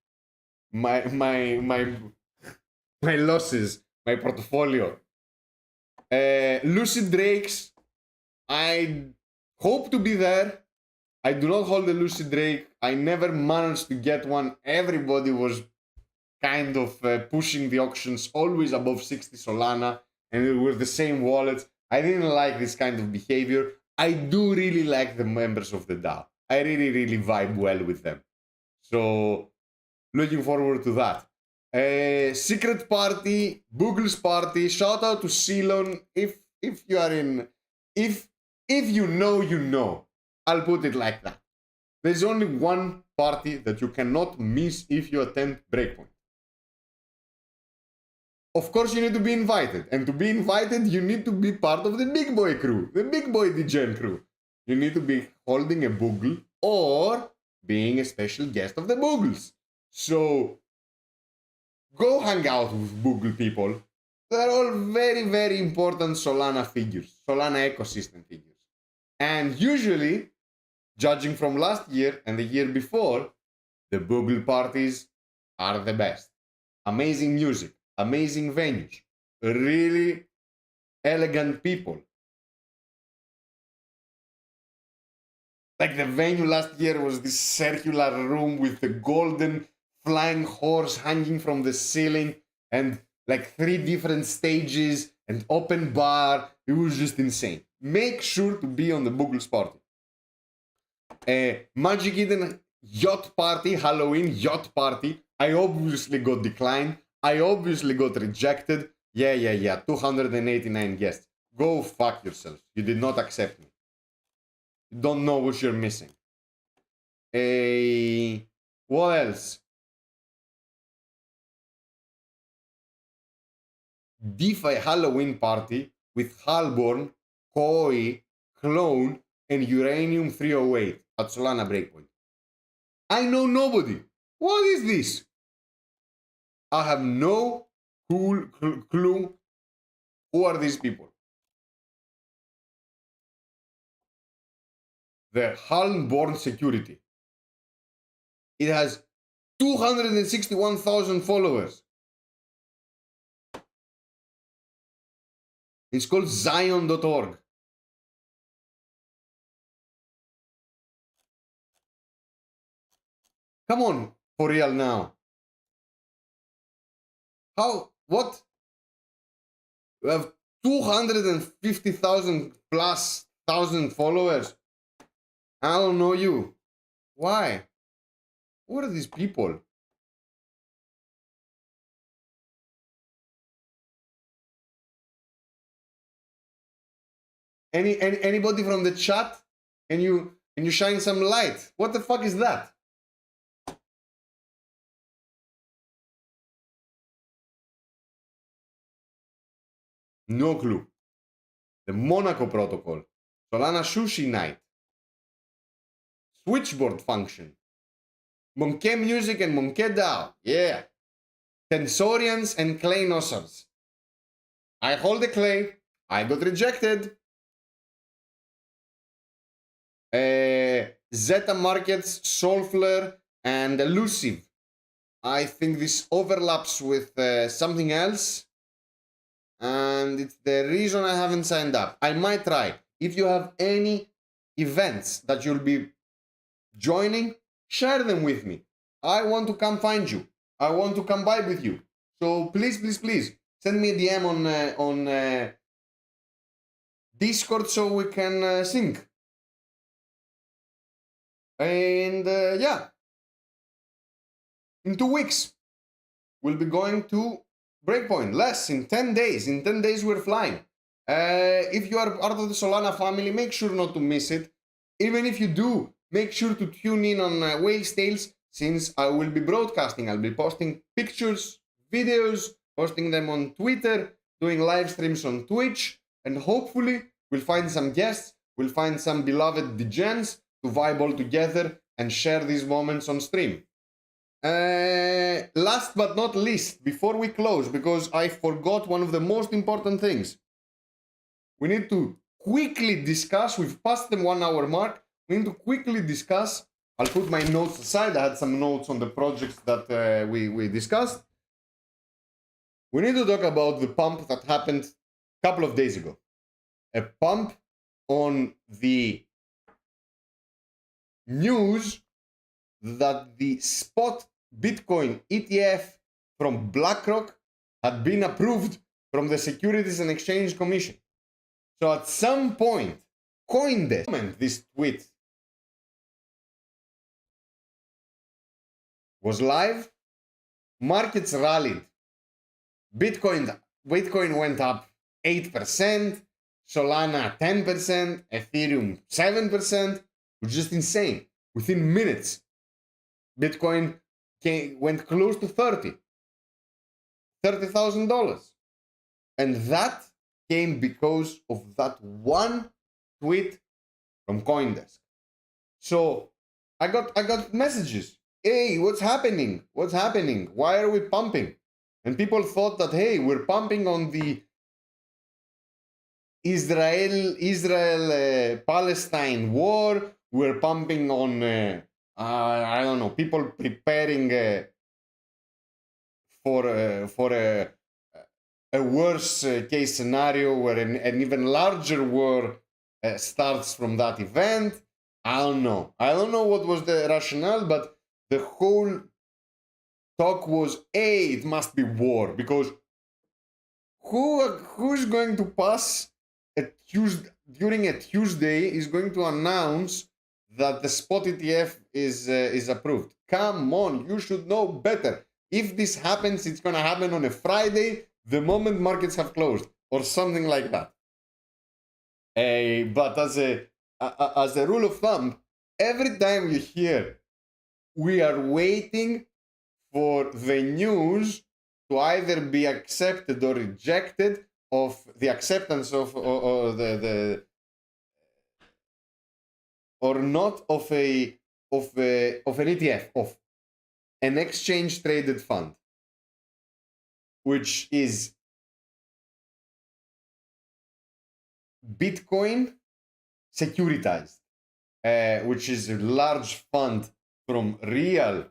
losses, my portfolio. Lucid Drakes, I hope to be there. I do not hold a Lucid Drake. I never managed to get one. Everybody was kind of pushing the auctions always above 60 Solana, and it was the same wallets. I didn't like this kind of behavior. I do really like the members of the DAO. I really vibe well with them. So, looking forward to that. Secret party, Boogle's party. Shout out to Ceylon. If you are in, if you know, you know. I'll put it like that. There's only one party that you cannot miss if you attend Breakpoint. Of course, you need to be invited, and to be invited, you need to be part of the Big Boy crew, the Big Boy Degen crew. You need to be holding a Boogle or being a special guest of the Boogles. So go hang out with Google people. They're all very important Solana figures, Solana ecosystem figures. And usually, judging from last year and the year before, the Google parties are the best. Amazing music, amazing venues, really elegant people. Like the venue last year was this circular room with the golden flying horse hanging from the ceiling and like 3 different stages and open bar. It was just insane. Make sure to be on the Boogle's party. Magic Eden yacht party, Halloween yacht party. I obviously got declined. I obviously got rejected. Yeah. 289 guests. Go fuck yourself. You did not accept me. You don't know what you're missing. What else? DeFi Halloween party with Halborn, Koi, Clone, and Uranium 308 at Solana Breakpoint. I know nobody. What is this? I have no clue who are these people. The Halborn Security. It has 261,000 followers. It's called Zion.org. Come on, for real now. How? What? We have 250,000 plus thousand followers. I don't know you. Why? What are these people? Anybody from the chat? Can you shine some light? What the fuck is that? No clue. The Monaco protocol. Solana Sushi Night. Switchboard function. Monkey Music and Monkey DAO. Yeah. Tensorians and Clay Nossers. I hold the Clay. I got rejected. Zeta Markets, Soulflare, and Elusive. I think this overlaps with something else. And it's the reason I haven't signed up. I might try. If you have any events that you'll be joining, share them with me. I want to come find you. I want to come by with you. So please, please, please send me a DM on Discord so we can sync. And yeah, in 2 weeks, we'll be going to Breakpoint. Less, in 10 days. In 10 days, we're flying. If you are part of the Solana family, make sure not to miss it. Even if you do, make sure to tune in on Whale's Tales, since I will be broadcasting. I'll be posting pictures, videos, posting them on Twitter, doing live streams on Twitch, and hopefully we'll find some guests, we'll find some beloved degens to vibe all together and share these moments on stream. Last but not least, before we close, because I forgot one of the most important things, we need to quickly discuss, we've passed the 1 hour mark, we need to quickly discuss, I'll put my notes aside, I had some notes on the projects that we discussed. We need to talk about the pump that happened a couple of days ago. A pump on the news that the spot Bitcoin ETF from BlackRock had been approved from the Securities and Exchange Commission. So at some point, CoinDesk, this tweet was live, markets rallied, Bitcoin went up 8%, Solana 10%, Ethereum 7%, which is just insane. Within minutes, Bitcoin went close to $30,000. And that came because of that one tweet from CoinDesk. So I got messages. Hey, what's happening? What's happening? Why are we pumping? And people thought that, hey, we're pumping on the Israel-Palestine war. We're pumping on, I don't know, people preparing for a worse case scenario where an even larger war starts from that event. I don't know. I don't know what was the rationale, but the whole talk was, hey, it must be war, because who's going to pass during a Tuesday is going to announce that the spot ETF is approved? Come on, you should know better. If this happens, it's going to happen on a Friday, the moment markets have closed, or something like that. But as a rule of thumb, every time you hear we are waiting for the news to either be accepted or rejected, of the acceptance of or not of an ETF, of an exchange traded fund, which is Bitcoin securitized, which is a large fund from real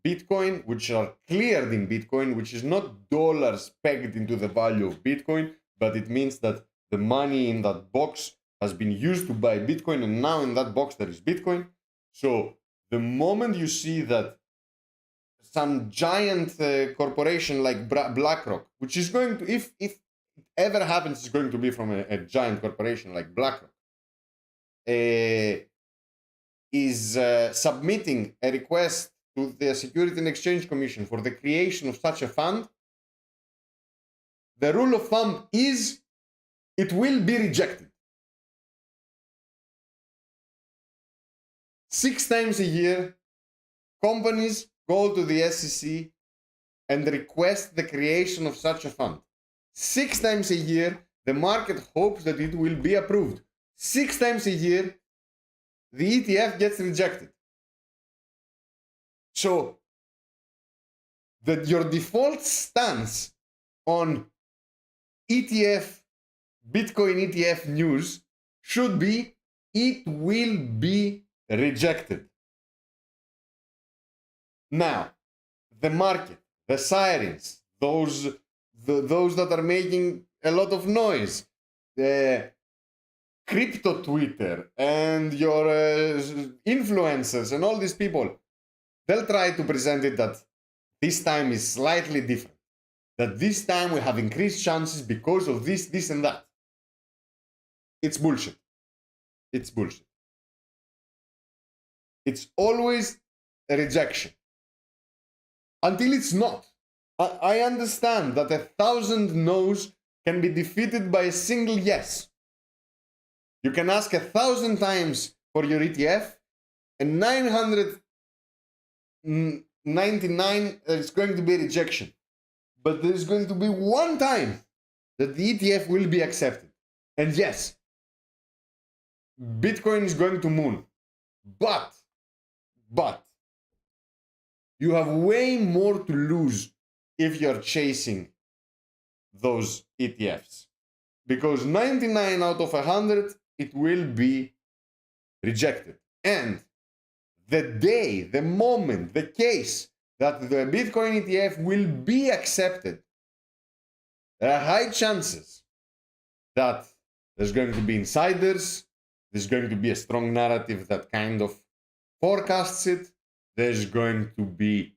Bitcoin, which are cleared in Bitcoin, which is not dollars pegged into the value of Bitcoin, but it means that the money in that box has been used to buy Bitcoin, and now in that box there is Bitcoin. So the moment you see that some giant corporation like BlackRock, which is going to, if it ever happens, is going to be from a giant corporation like BlackRock, is submitting a request to the Securities and Exchange Commission for the creation of such a fund, the rule of thumb is it will be rejected. 6 times a year, companies go to the SEC and request the creation of such a fund. 6 times a year, the market hopes that it will be approved. 6 times a year, the ETF gets rejected. So that your default stance on ETF, Bitcoin ETF news should be it will be rejected. Now, the market, the sirens, those that are making a lot of noise, the crypto Twitter and your influencers and all these people, they'll try to present it that this time is slightly different. That this time we have increased chances because of this, and that. It's bullshit. It's bullshit. It's always a rejection. Until it's not. I understand that 1,000 no's can be defeated by a single yes. You can ask 1,000 times for your ETF, and 999 is going to be rejection. But there's going to be one time that the ETF will be accepted. And yes, Bitcoin is going to moon. But you have way more to lose if you're chasing those ETFs. Because 99 out of 100, it will be rejected. And the day, the moment, the case that the Bitcoin ETF will be accepted, there are high chances that there's going to be insiders, there's going to be a strong narrative that kind of forecasts it, it's going to be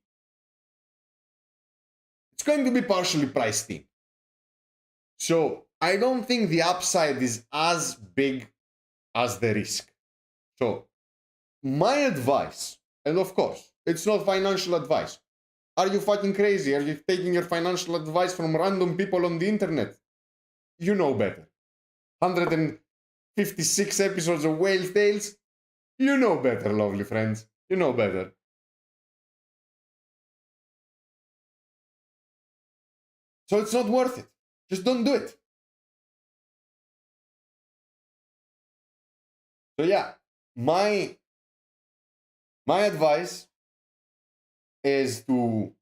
partially priced in. So I don't think the upside is as big as the risk. So my advice, and of course, it's not financial advice. Are you fucking crazy? Are you taking your financial advice from random people on the internet? You know better. 156 episodes of Whale Tales. You know better, lovely friends. You know better. So it's not worth it. Just don't do it. So yeah, my advice is to,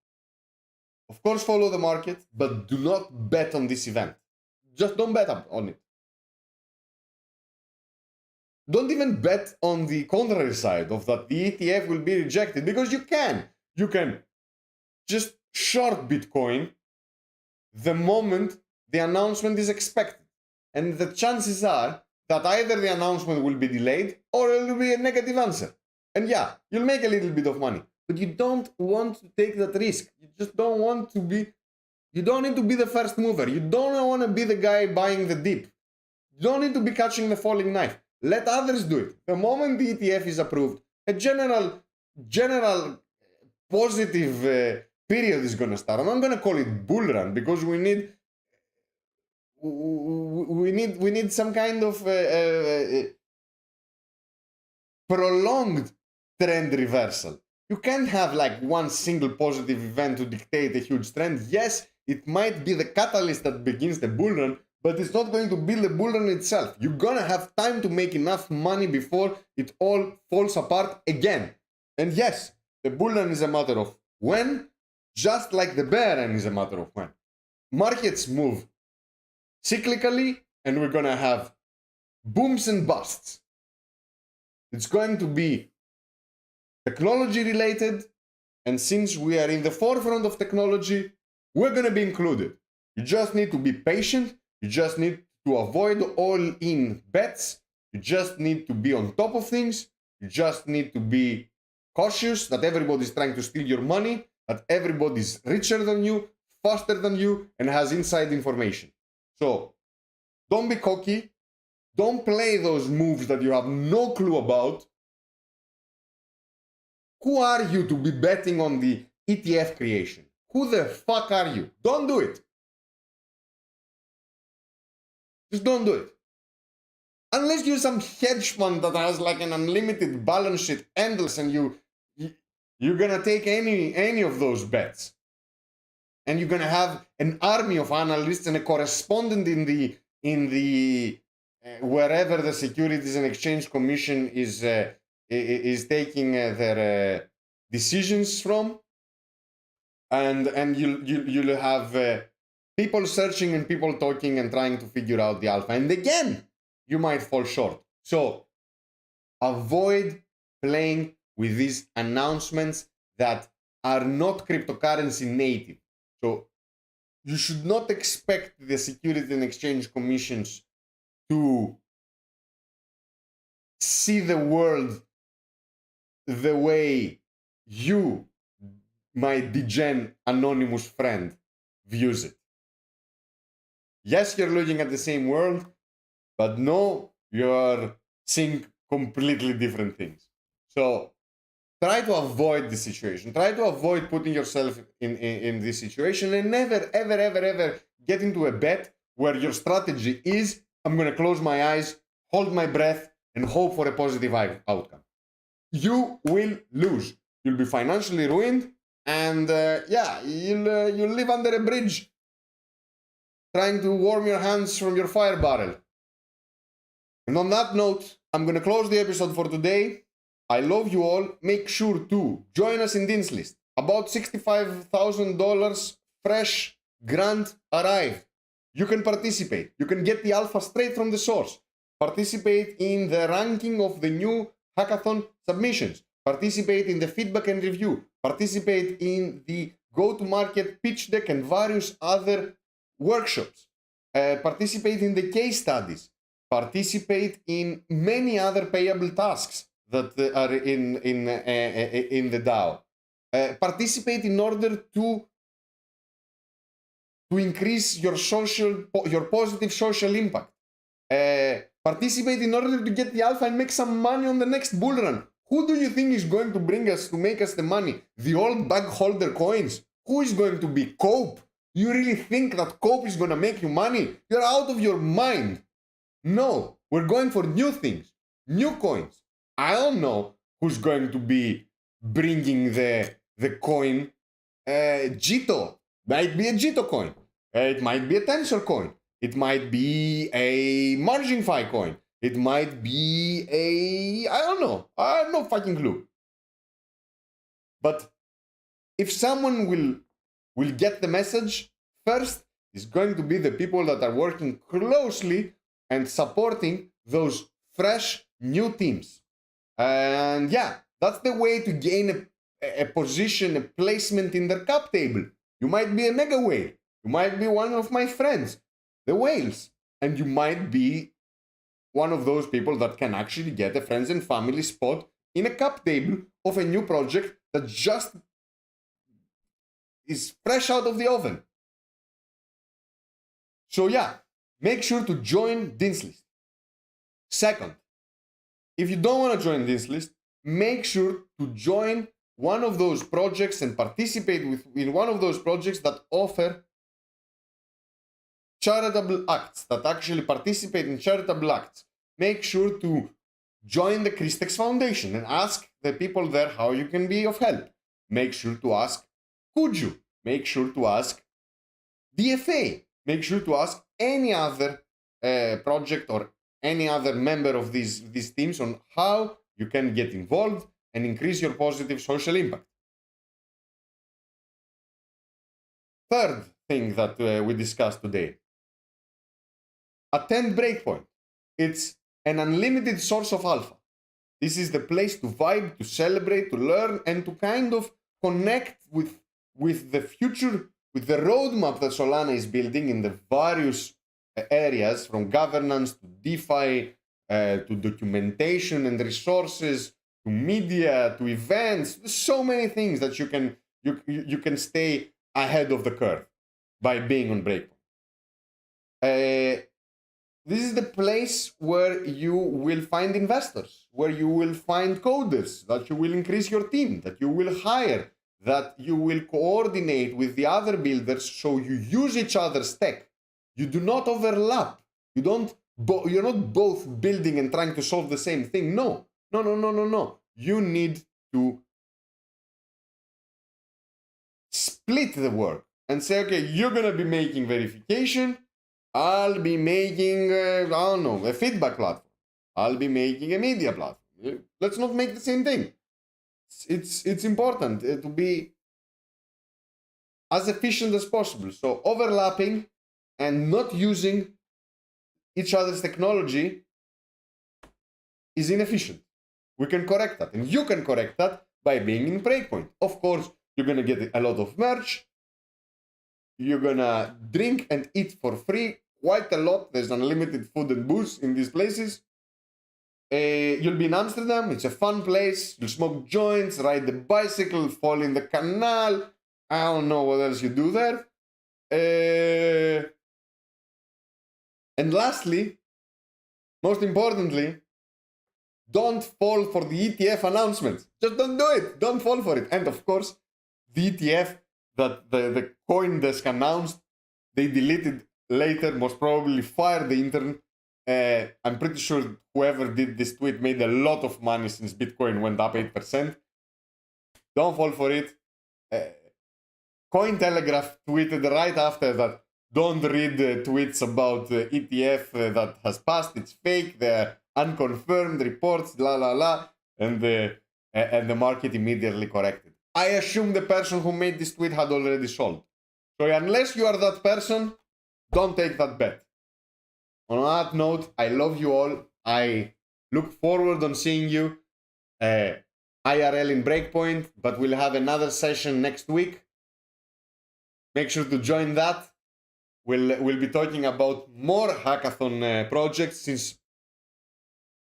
of course, follow the market, but do not bet on this event. Just don't bet on it. Don't even bet on the contrary side of that the ETF will be rejected, because you can. You can just short Bitcoin the moment the announcement is expected. And the chances are that either the announcement will be delayed or it will be a negative answer. And yeah, you'll make a little bit of money, but you don't want to take that risk. You just don't want to be, you don't need to be the first mover. You don't want to be the guy buying the dip. You don't need to be catching the falling knife. Let others do it. The moment the ETF is approved, a general positive period is going to start. I'm not going to call it bull run, because we need some kind of prolonged trend reversal. You can't have like one single positive event to dictate a huge trend. Yes, it might be the catalyst that begins the bull run, but it's not going to be the bull run itself. You're gonna have time to make enough money before it all falls apart again. And yes, the bull run is a matter of when, just like the bear run is a matter of when. Markets move cyclically, and we're gonna have booms and busts. It's going to be technology related, and since we are in the forefront of technology, we're gonna be included. You just need to be patient. You just need to avoid all-in bets. You just need to be on top of things. You just need to be cautious that everybody's trying to steal your money, that everybody's richer than you, faster than you, and has inside information. So don't be cocky. Don't play those moves that you have no clue about. Who are you to be betting on the ETF creation? Who the fuck are you? Don't do it. Just don't do it. Unless you're some hedge fund that has like an unlimited balance sheet, endless, and you're gonna take any of those bets. And you're gonna have an army of analysts and a correspondent in the wherever the Securities and Exchange Commission is taking their decisions from, and you'll have people searching and people talking and trying to figure out the alpha, and again you might fall short. So avoid playing with these announcements that are not cryptocurrency native. So you should not expect the Security and Exchange Commissions to see the world the way you, my degen anonymous friend, views it. Yes, you're looking at the same world, but no, you're seeing completely different things. So try to avoid the situation. Try to avoid putting yourself in this situation, and never, ever get into a bet where your strategy is, I'm going to close my eyes, hold my breath, and hope for a positive outcome. You will lose. You'll be financially ruined, and you'll live under a bridge trying to warm your hands from your fire barrel. And on that note, I'm going to close the episode for today. I love you all. Make sure to join us in Dean's List. About $65,000 fresh grant arrived. You can participate. You can get the alpha straight from the source. Participate in the ranking of the new hackathon submissions. Participate in the feedback and review. Participate in the go-to-market pitch deck and various other workshops. Participate in the case studies. Participate in many other payable tasks that are in the DAO. Participate in order to increase your positive social impact. Participate in order to get the alpha and make some money on the next bull run. Who do you think is going to make us the money? The old bag holder coins? Who is going to be Cope? You really think that Cope is going to make you money? You're out of your mind. No, we're going for new things, new coins. I don't know who's going to be bringing the coin. Jito. Might be a Jito coin. It might be a Tensor coin. It might be a MarginFi coin. It might be I don't know. I have no fucking clue. But if someone will get the message, first is going to be the people that are working closely and supporting those fresh new teams. And yeah, that's the way to gain a position, a placement in the cap table. You might be a mega whale. You might be one of my friends, the whales. And you might be one of those people that can actually get a friends and family spot in a cap table of a new project that just is fresh out of the oven. So yeah, make sure to join Dean's List. Second, if you don't want to join Dean's List, make sure to join one of those projects and participate in one of those projects that offer charitable acts, that actually participate in charitable acts. Make sure to join the Christex Foundation and ask the people there how you can be of help. Make sure to ask Kuju. Make sure to ask DFA. Make sure to ask any other project or any other member of these teams on how you can get involved and increase your positive social impact. Third thing that we discussed today. Attend Breakpoint. It's an unlimited source of alpha. This is the place to vibe, to celebrate, to learn, and to kind of connect with the future, with the roadmap that Solana is building in the various areas, from governance to DeFi, to documentation and resources, to media, to events. There's so many things that you can stay ahead of the curve by being on Breakpoint. This is the place where you will find investors, where you will find coders, that you will increase your team, that you will hire, that you will coordinate with the other builders so you use each other's tech. You do not overlap. You're not both building and trying to solve the same thing. No. You need to split the work and say, okay, you're going to be making verification. I'll be making, a feedback platform. I'll be making a media platform. Let's not make the same thing. it's important to be as efficient as possible. So overlapping and not using each other's technology is inefficient. We can correct that, and you can correct that by being in Breakpoint. Of course, you're gonna get a lot of merch. You're gonna drink and eat for free quite a lot. There's unlimited food and booze in these places. You'll be in Amsterdam. It's a fun place. You'll smoke joints, ride the bicycle, fall in the canal. I don't know what else you do there. And lastly, most importantly, don't fall for the ETF announcements. Just don't do it. Don't fall for it. And of course, the ETF that the coin desk announced, they deleted later, most probably fired the intern. I'm pretty sure whoever did this tweet made a lot of money since Bitcoin went up 8%. Don't fall for it. Cointelegraph tweeted right after that, don't read tweets about ETF that has passed, it's fake, they're unconfirmed reports, la la la, and the market immediately corrected. I assume the person who made this tweet had already sold. So unless you are that person, don't take that bet. On that note, I love you all. I look forward on seeing you IRL in Breakpoint, but we'll have another session next week. Make sure to join that. We'll be talking about more hackathon projects, since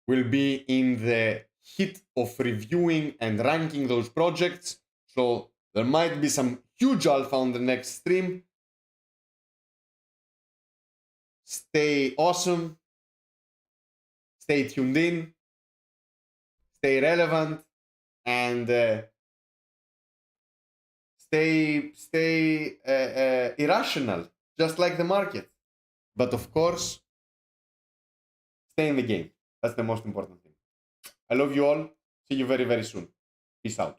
we'll be in the heat of reviewing and ranking those projects. So there might be some huge alpha on the next stream. Stay awesome. Stay tuned in. Stay relevant. And stay irrational, just like the market. But of course, stay in the game. That's the most important thing. I love you all. See you very, very soon. Peace out.